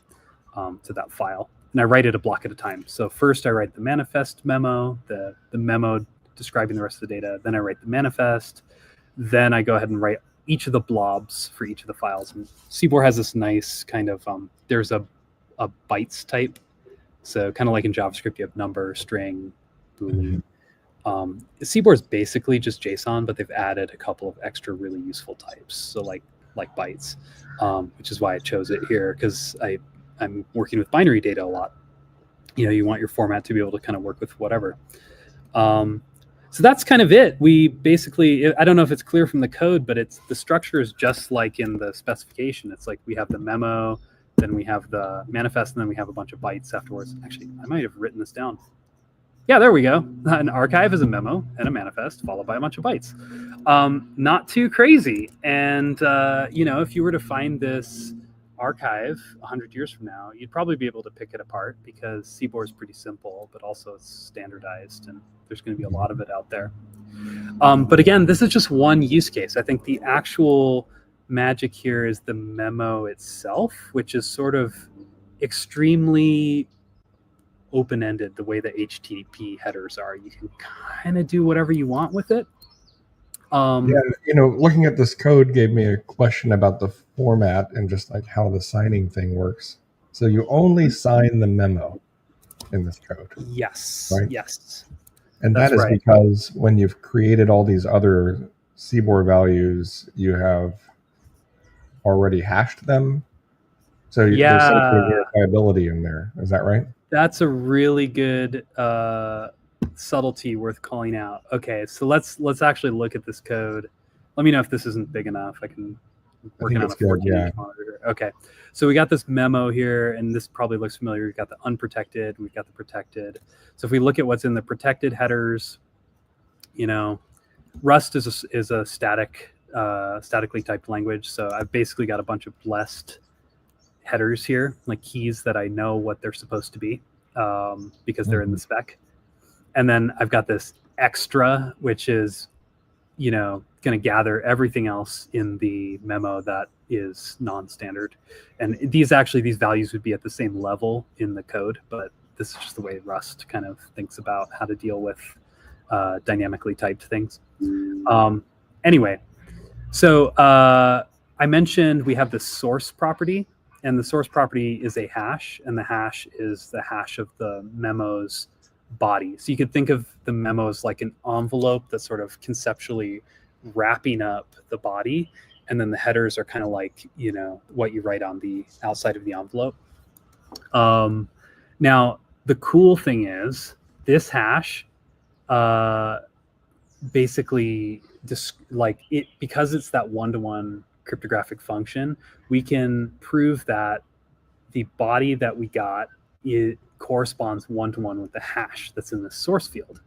that file. And I write it a block at a time. So first I write the manifest memo, the memo describing the rest of the data. Then I write the manifest. Then I go ahead and write each of the blobs for each of the files. And CBOR has this nice kind of, there's a bytes type. So kind of like in JavaScript, you have number, string, boolean. CBOR is basically just JSON, but they've added a couple of extra really useful types. So like bytes, which is why I chose it here, because I'm working with binary data a lot. You want your format to be able to kind of work with whatever. So that's kind of it. We basically, I don't know if it's clear from the code, but the structure is just like in the specification. It's like we have the memo, then we have the manifest, and then we have a bunch of bytes afterwards. Actually, I might have written this down. Yeah, there we go. An archive is a memo and a manifest followed by a bunch of bytes. Not too crazy. And, if you were to find this archive 100 years from now, you'd probably be able to pick it apart because CBOR is pretty simple, but also it's standardized and there's going to be a lot of it out there. But again, this is just one use case. I think the actual magic here is the memo itself, which is sort of extremely open-ended the way the HTTP headers are. You can kind of do whatever you want with it. Looking at this code gave me a question about the format and just like how the signing thing works. So you only sign the memo in this code. Yes. Right? Yes. And that is right. Because when you've created all these other CBOR values, you have already hashed them. So there's some sort of verifiability in there. Is that right? That's a really good subtlety worth calling out. Okay, so let's actually look at this code. Let me know if this isn't big enough. I can work on a 14-inch monitor. Okay, so we got this memo here, and this probably looks familiar. We've got the unprotected, we've got the protected. So if we look at what's in the protected headers, Rust is a statically typed language. So I've basically got a bunch of blessed headers here, like keys that I know what they're supposed to be because they're in the spec. And then I've got this extra, which is, going to gather everything else in the memo that is non-standard. And these values would be at the same level in the code, but this is just the way Rust kind of thinks about how to deal with dynamically typed things. Anyway, so I mentioned we have the source property, and the source property is a hash, and the hash is the hash of the memo's body. So you could think of the memo as like an envelope that's sort of conceptually wrapping up the body, and then the headers are kind of like, what you write on the outside of the envelope. Now, the cool thing is this hash basically because it's that one-to-one cryptographic function, we can prove that the body that we got, it corresponds one-to-one with the hash that's in the source field.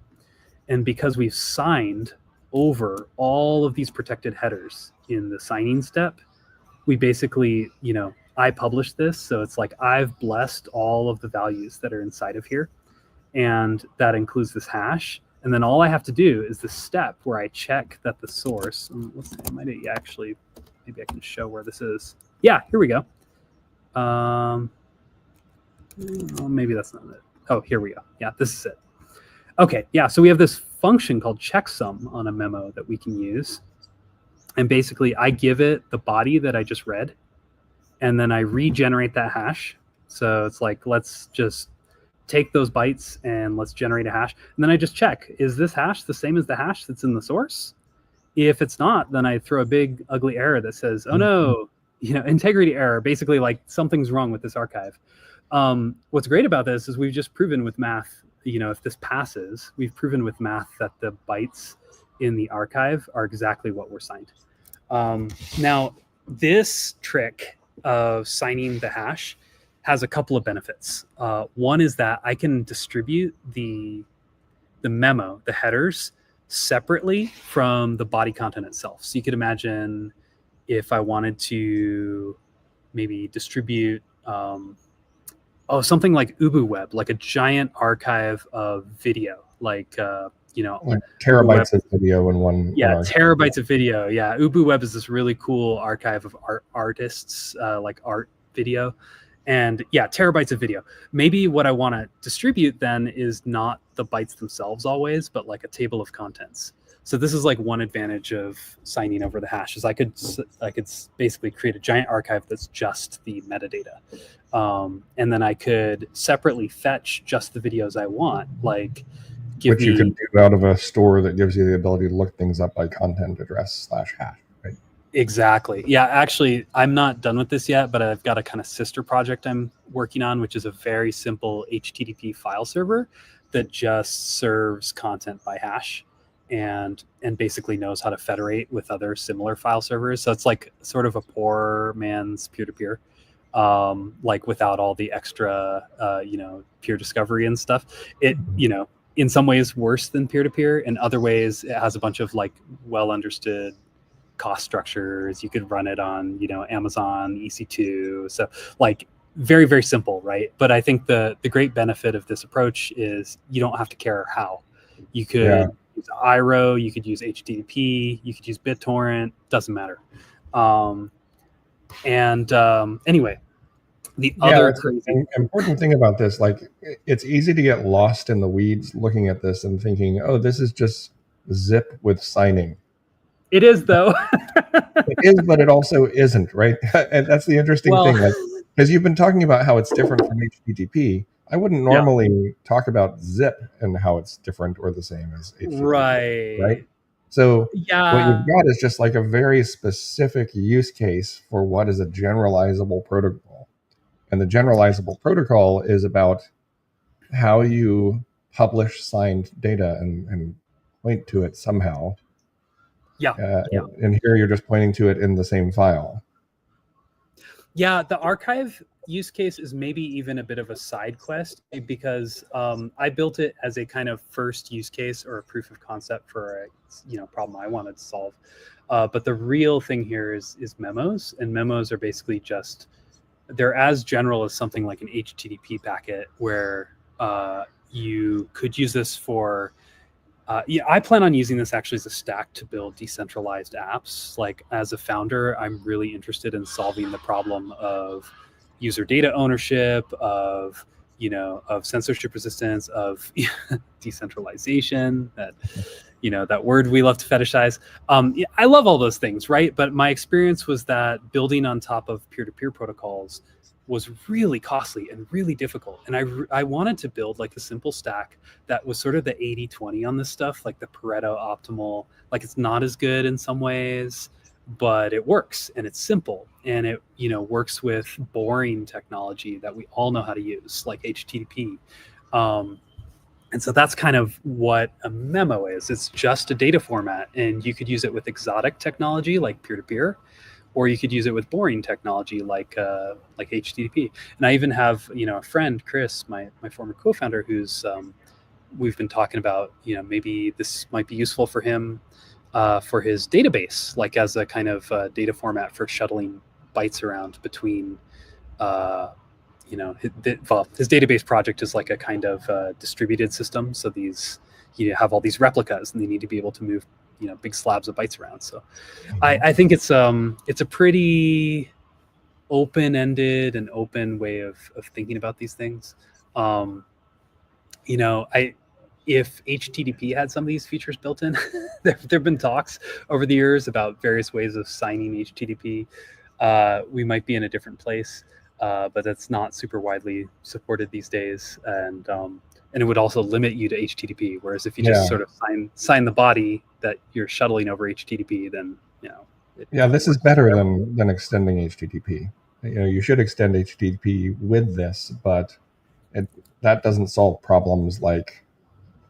And because we've signed over all of these protected headers in the signing step, we basically, I published this, so it's like I've blessed all of the values that are inside of here, and that includes this hash. And then all I have to do is the step where I check that the source, maybe I can show where this is. Yeah, here we go. Maybe that's not it. Oh, here we go. Yeah, this is it. Okay, yeah, so we have this function called checksum on a memo that we can use. And basically, I give it the body that I just read, and then I regenerate that hash. So it's like, let's just take those bytes and let's generate a hash. And then I just check, is this hash the same as the hash that's in the source? If it's not, then I throw a big ugly error that says, oh no, integrity error, basically like something's wrong with this archive. What's great about this is we've just proven with math, if this passes, we've proven with math that the bytes in the archive are exactly what were signed. Now, this trick of signing the hash has a couple of benefits. One is that I can distribute the memo, the headers, separately from the body content itself. So you could imagine if I wanted to maybe distribute something like UbuWeb, like a giant archive of video, like terabytes of video in one. Yeah, terabytes of video. Yeah, UbuWeb is this really cool archive of artists, like art video. And yeah, terabytes of video. Maybe what I want to distribute then is not the bytes themselves always, but like a table of contents. So this is like one advantage of signing over the hash is I could basically create a giant archive that's just the metadata. And then I could separately fetch just the videos I want, like which you can do out of a store that gives you the ability to look things up by content address /hash, right? Exactly. Yeah, actually, I'm not done with this yet, but I've got a kind of sister project I'm working on, which is a very simple HTTP file server that just serves content by hash. and basically knows how to federate with other similar file servers. So it's like sort of a poor man's peer-to-peer, like without all the extra, peer discovery and stuff. It, in some ways worse than peer-to-peer. In other ways, it has a bunch of like well understood cost structures. You could run it on, Amazon EC2. So like very, very simple, right? But I think the great benefit of this approach is you don't have to care how. You could use IRO, you could use HTTP, you could use BitTorrent, doesn't matter. Anyway, the other crazy important thing about this, like it's easy to get lost in the weeds looking at this and thinking, oh, this is just zip with signing. It is, though. It is, but it also isn't, right? And that's the interesting thing, like, because you've been talking about how it's different from HTTP. I wouldn't normally talk about zip and how it's different or the same as HTTP, right? So what you've got is just like a very specific use case for what is a generalizable protocol. And the generalizable protocol is about how you publish signed data and point to it somehow. And here you're just pointing to it in the same file. Yeah, the archive use case is maybe even a bit of a side quest, because I built it as a kind of first use case or a proof of concept for a problem I wanted to solve. But the real thing here is memos, and memos are basically just, they're as general as something like an HTTP packet, where you could use this for I plan on using this actually as a stack to build decentralized apps. Like as a founder, I'm really interested in solving the problem of user data ownership, of censorship resistance, of decentralization, that word we love to fetishize. I love all those things, right? But my experience was that building on top of peer-to-peer protocols was really costly and really difficult. And I wanted to build like a simple stack that was sort of the 80-20 on this stuff, like the Pareto optimal. Like it's not as good in some ways, but it works and it's simple, and it works with boring technology that we all know how to use, like HTTP. And so that's kind of what a memo is. It's just a data format, and you could use it with exotic technology like peer-to-peer, or you could use it with boring technology like HTTP. And I even have a friend, Chris, my former co-founder, who's we've been talking about maybe this might be useful for him for his database, like as a kind of data format for shuttling bytes around between. His database project is like a kind of distributed system. So these have all these replicas, and they need to be able to move big slabs of bytes around. So I think it's a pretty open-ended and open way of thinking about these things. If HTTP had some of these features built in, there have been talks over the years about various ways of signing HTTP. We might be in a different place, but that's not super widely supported these days. And it would also limit you to HTTP. Whereas if you just sort of sign the body that you're shuttling over HTTP, then this is better than extending HTTP. You should extend HTTP with this, but that doesn't solve problems like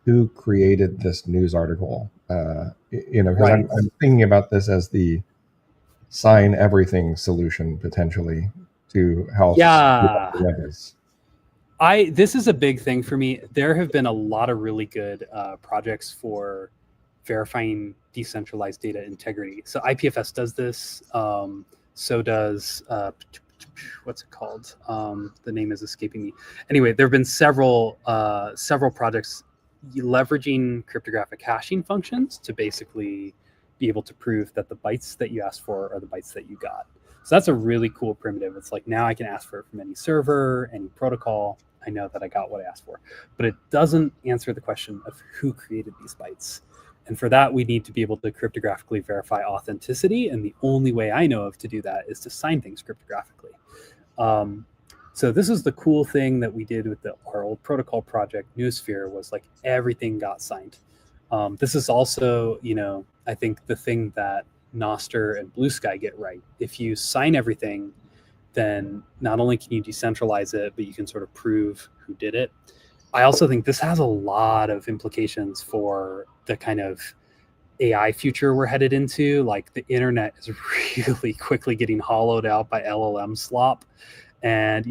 who created this news article. Because I'm thinking about this as the sign everything solution potentially to how the web is. This is a big thing for me. There have been a lot of really good projects for verifying decentralized data integrity. So IPFS does this. So does what's it called? The name is escaping me. Anyway, there have been several projects leveraging cryptographic hashing functions to basically be able to prove that the bytes that you asked for are the bytes that you got. So that's a really cool primitive. It's like now I can ask for it from any server, any protocol. I know that I got what I asked for, but it doesn't answer the question of who created these bytes. And for that, we need to be able to cryptographically verify authenticity. And the only way I know of to do that is to sign things cryptographically. So this is the cool thing that we did with our old protocol project, Newsphere, was like everything got signed. This is also, I think the thing that Nostr and Blue Sky get right. If you sign everything, then not only can you decentralize it, but you can sort of prove who did it. I also think this has a lot of implications for the kind of AI future we're headed into. Like the internet is really quickly getting hollowed out by LLM slop. And,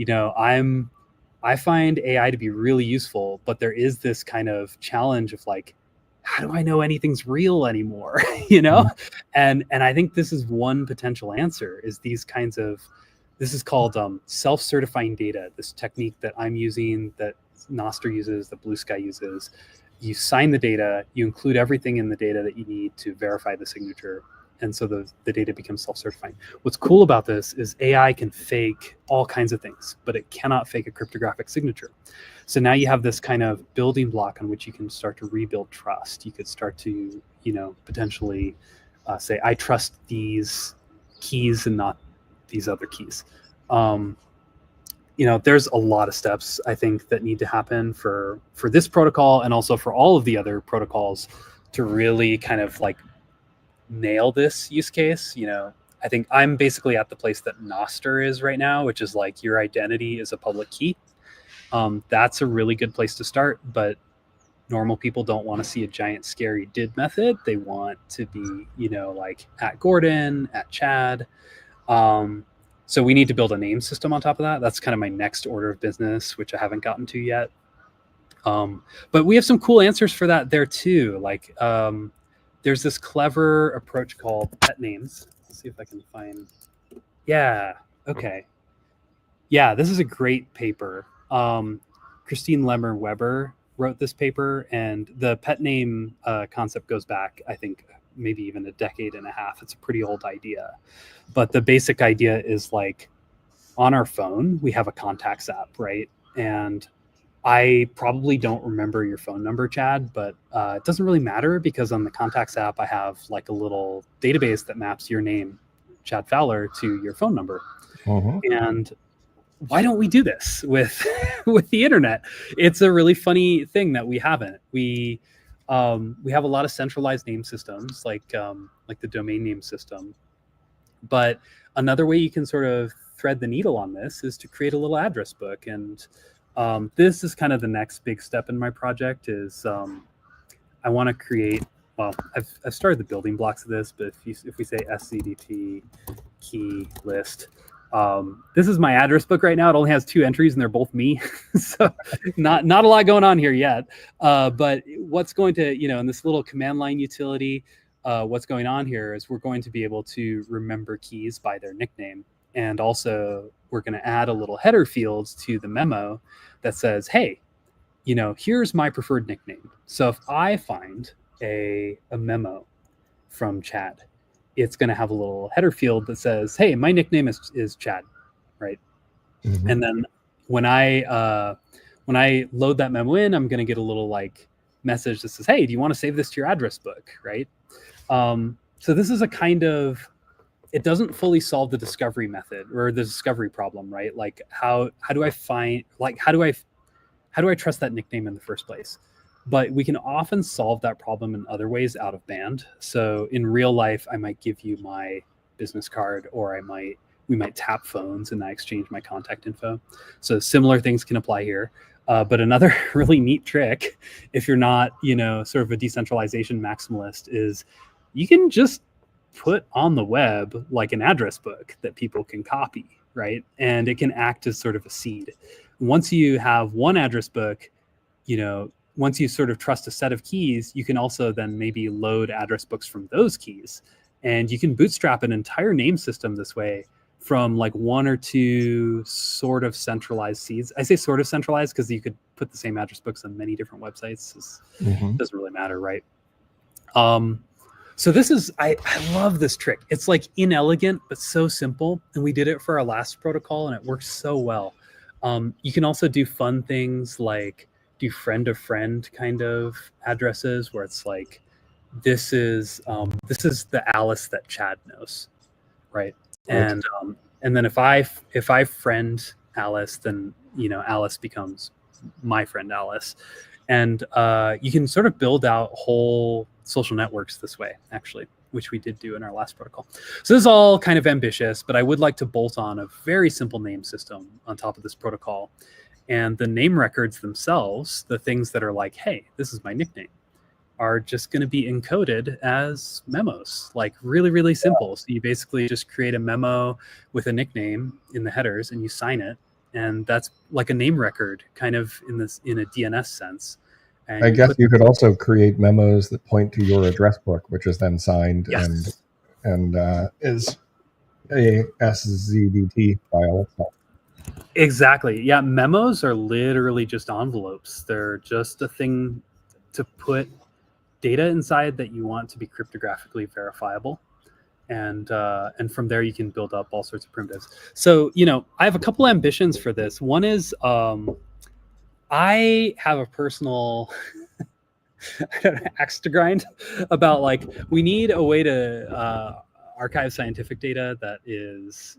I find AI to be really useful, but there is this kind of challenge of like, how do I know anything's real anymore? Mhm. And I think this is one potential answer is these kinds of, this is called self-certifying data, this technique that I'm using, that Nostr uses, that Blue Sky uses. You sign the data, you include everything in the data that you need to verify the signature. And so the data becomes self-certifying. What's cool about this is AI can fake all kinds of things, but it cannot fake a cryptographic signature. So now you have this kind of building block on which you can start to rebuild trust. You could start to, potentially say, I trust these keys and not these other keys. There's a lot of steps I think that need to happen for this protocol and also for all of the other protocols to really kind of like nail this use case. I think I'm basically at the place that Nostr is right now, which is like your identity is a public key. That's a really good place to start, but normal people don't want to see a giant scary did method. They want to be, like at Gordon, at Chad. So we need to build a name system on top of that. That's kind of my next order of business, which I haven't gotten to yet. But we have some cool answers for that there too. Like there's this clever approach called pet names. Let's see if I can find. Yeah. Okay. Yeah, this is a great paper. Christine Lemmer Weber wrote this paper, and the pet name concept goes back, I think, maybe even a decade and a half. It's a pretty old idea. But the basic idea is like on our phone, we have a contacts app, right? And I probably don't remember your phone number, Chad, but it doesn't really matter because on the contacts app, I have like a little database that maps your name, Chad Fowler, to your phone number. Mhm. And why don't we do this with with the internet? It's a really funny thing that we haven't. We have a lot of centralized name systems like the domain name system. But another way you can sort of thread the needle on this is to create a little address book. And this is kind of the next big step in my project is I want to create, well, I've started the building blocks of this, but if we say SZDT key list, this is my address book right now. It only has 2 entries and they're both me. So not a lot going on here yet. But what's going to, in this little command line utility, what's going on here is we're going to be able to remember keys by their nickname. And also we're going to add a little header field to the memo that says, hey, here's my preferred nickname. So if I find a memo from Chad, it's going to have a little header field that says, hey, my nickname is Chad, right? Mhm. And then when I load that memo in, I'm going to get a little like message that says, hey, do you want to save this to your address book, right? So this is a kind of, it doesn't fully solve the discovery method or the discovery problem, right? Like how do I find, like how do I trust that nickname in the first place? But we can often solve that problem in other ways out of band. So in real life, I might give you my business card, or we might tap phones and I exchange my contact info. So similar things can apply here. But another really neat trick, if you're not, sort of a decentralization maximalist, is you can just put on the web like an address book that people can copy, right? And it can act as sort of a seed. Once you have one address book, once you sort of trust a set of keys, you can also then maybe load address books from those keys. And you can bootstrap an entire name system this way from like 1 or 2 sort of centralized seeds. I say sort of centralized because you could put the same address books on many different websites. It doesn't really matter, right? So this is, I love this trick. It's like inelegant, but so simple. And we did it for our last protocol and it works so well. You can also do fun things like do friend of friend kind of addresses where it's like, this is the Alice that Chad knows, right? Right. And then if I friend Alice, then Alice becomes my friend Alice, and you can sort of build out whole social networks this way, actually, which we did do in our last protocol. So this is all kind of ambitious, but I would like to bolt on a very simple name system on top of this protocol. And the name records themselves, the things that are like, hey, this is my nickname, are just going to be encoded as memos, like really, really simple. So you basically just create a memo with a nickname in the headers and you sign it. And that's like a name record kind of in a DNS sense. And I you guess put you could also create memos that point to your address book, which is then signed yes, and is a SZDT file. So, exactly. Yeah. Memos are literally just envelopes. They're just a thing to put data inside that you want to be cryptographically verifiable. And from there you can build up all sorts of primitives. So, I have a couple ambitions for this. One is I have a personal axe to grind about like we need a way to archive scientific data that is,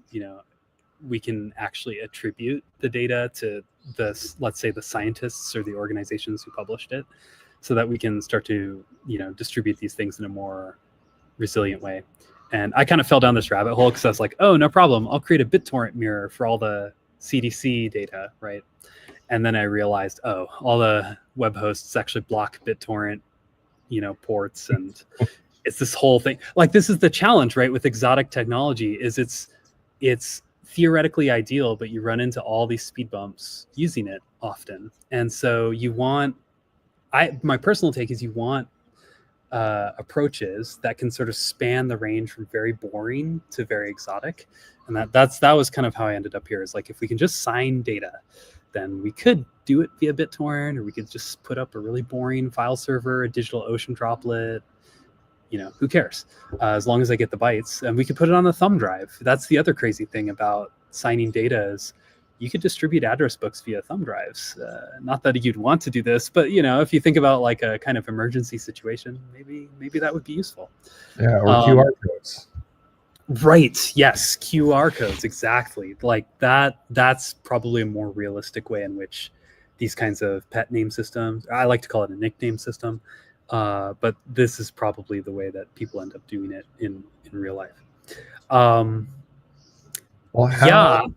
we can actually attribute the data to let's say the scientists or the organizations who published it, so that we can start to distribute these things in a more resilient way. And I kind of fell down this rabbit hole because I was like, oh, no problem, I'll create a BitTorrent mirror for all the CDC data, right? And then I realized, oh, all the web hosts actually block BitTorrent, ports, and it's this whole thing. Like, this is the challenge, right, with exotic technology, is it's theoretically ideal, but you run into all these speed bumps using it often. And so my personal take is you want approaches that can sort of span the range from very boring to very exotic. And that was kind of how I ended up here, is like, if we can just sign data, then we could do it via BitTorrent, or we could just put up a really boring file server, a digital ocean droplet. Who cares? As long as I get the bytes, and we could put it on a thumb drive. That's the other crazy thing about signing data, is you could distribute address books via thumb drives. Not that you'd want to do this, but if you think about like a kind of emergency situation, maybe that would be useful. yeah, or QR codes. Right. Yes. QR codes. Exactly. Like that. That's probably a more realistic way in which these kinds of pet name systems, I like to call it a nickname system, but this is probably the way that people end up doing it in real life. Well, how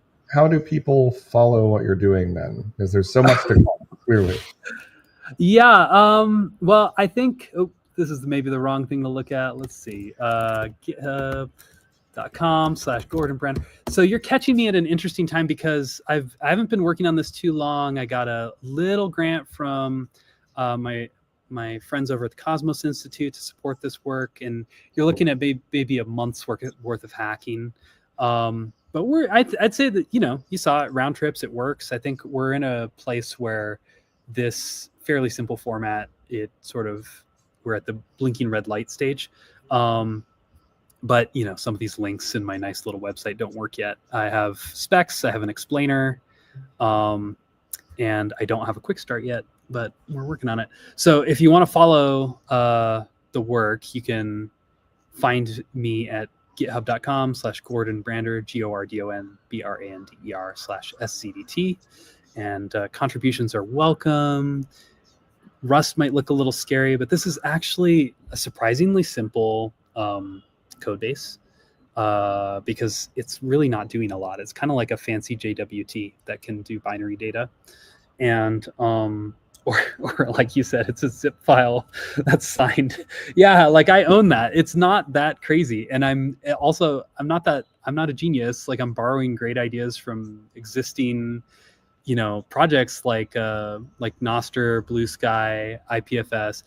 do people follow what you're doing then? Because there's so much to come, clearly. Yeah. Well, I think this is maybe the wrong thing to look at. Let's see. GitHub.com/Gordon Brenner. So you're catching me at an interesting time, because I haven't been working on this too long. I got a little grant from my friends over at the Cosmos Institute to support this work, and you're looking at maybe a month's worth of hacking. But I'd say that, you saw it, round trips, it works. I think we're in a place where this fairly simple format, we're at the blinking red light stage. But some of these links in my nice little website don't work yet. I have specs, I have an explainer, and I don't have a quick start yet, but we're working on it. So if you want to follow the work, you can find me at github.com/Gordon Brander, GORDONBRANDER/SZDT. And contributions are welcome. Rust might look a little scary, but this is actually a surprisingly simple code base, because it's really not doing a lot. It's kind of like a fancy JWT that can do binary data. And or like you said, it's a zip file that's signed. Yeah, like I own that. It's not that crazy. And I'm not a genius. Like, I'm borrowing great ideas from existing projects like Nostr, Blue Sky, IPFS.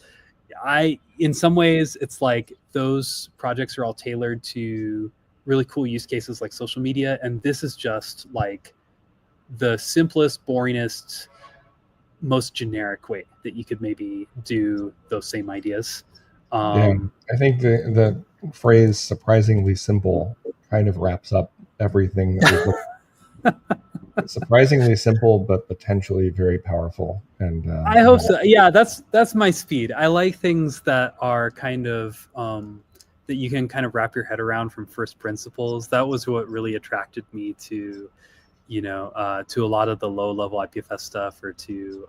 In some ways, it's like those projects are all tailored to really cool use cases like social media, and this is just like the simplest, boringest, most generic way that you could maybe do those same ideas. Yeah, I think the phrase "surprisingly simple" kind of wraps up everything that we've looked at. Surprisingly simple, but potentially very powerful. And I hope so. Yeah, that's my speed. I like things that are kind of that you can kind of wrap your head around from first principles. That was what really attracted me to to a lot of the low level IPFS stuff, or to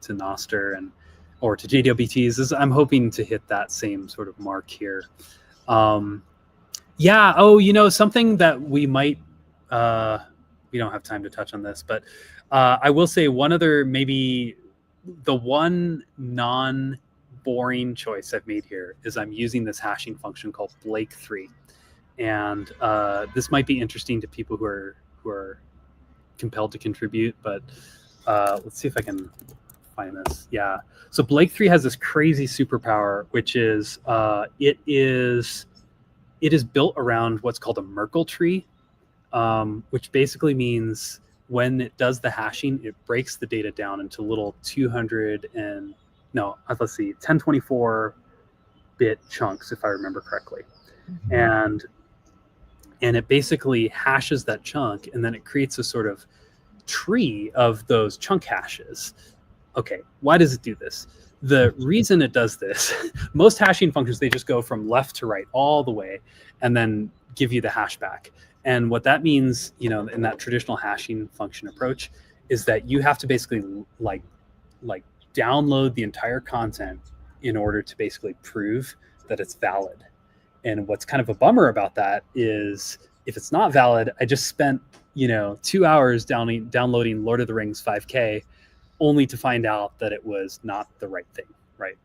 Nostr or to JWTs. I'm hoping to hit that same sort of mark here. Yeah. Oh, something that we might. We don't have time to touch on this, but I will say one other, maybe the one boring choice I've made here is I'm using this hashing function called Blake3. And this might be interesting to people who are compelled to contribute, but let's see if I can find this. Yeah. So Blake3 has this crazy superpower, which is it is built around what's called a Merkle tree, which basically means when it does the hashing, it breaks the data down into little 1024-bit chunks, if I remember correctly. And it basically hashes that chunk, and then it creates a sort of tree of those chunk hashes. Okay, why does it do this? The reason it does this, most hashing functions, they just go from left to right all the way and then give you the hash back. And what that means, in that traditional hashing function approach, is that you have to basically like download the entire content in order to basically prove that it's valid. And what's kind of a bummer about that is if it's not valid, I just spent 2 hours downloading Lord of the Rings 5K only to find out that it was not the right thing, right?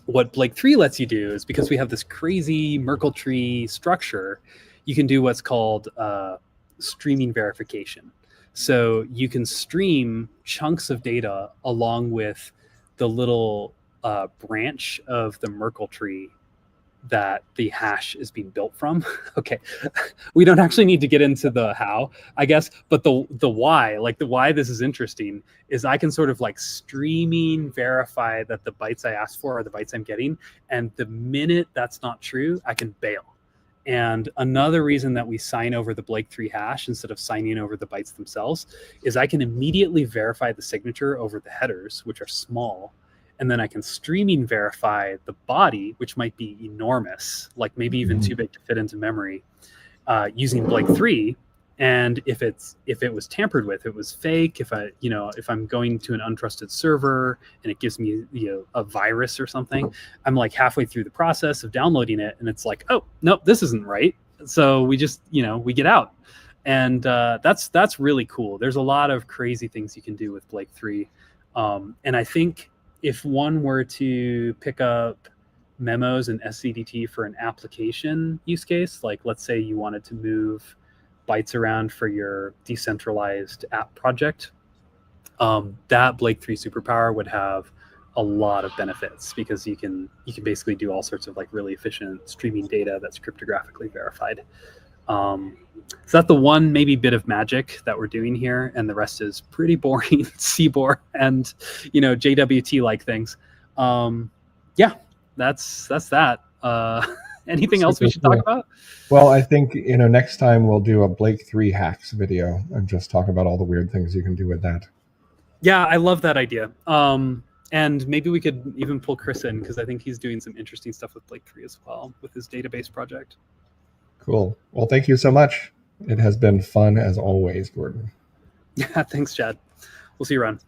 What Blake3 lets you do is, because we have this crazy Merkle tree structure, you can do what's called streaming verification. So you can stream chunks of data along with the little branch of the Merkle tree that the hash is being built from. Okay, we don't actually need to get into the how, I guess, but the why, the why this is interesting is I can sort of streaming verify that the bytes I asked for are the bytes I'm getting, and the minute that's not true, I can bail. And another reason that we sign over the Blake3 hash instead of signing over the bytes themselves is I can immediately verify the signature over the headers, which are small. And then I can streaming verify the body, which might be enormous, maybe even too big to fit into memory, using Blake3. And if it was tampered with, it was fake. If I'm going to an untrusted server and it gives me a virus or something, I'm halfway through the process of downloading it, and it's oh no, this isn't right. So we just we get out, and that's really cool. There's a lot of crazy things you can do with Blake3, and I think if one were to pick up memos and SZDT for an application use case, let's say you wanted to move bytes around for your decentralized app project, that Blake3 superpower would have a lot of benefits, because you can basically do all sorts of really efficient streaming data that's cryptographically verified. So that's the one maybe bit of magic that we're doing here, and the rest is pretty boring CBOR and JWT like things. Yeah, that's that. Anything else we should talk about? Well, I think next time we'll do a Blake3 hacks video and just talk about all the weird things you can do with that. Yeah, I love that idea. And maybe we could even pull Chris in, because I think he's doing some interesting stuff with Blake3 as well with his database project. Cool. Well, thank you so much. It has been fun as always, Gordon. Yeah, thanks, Chad. We'll see you around.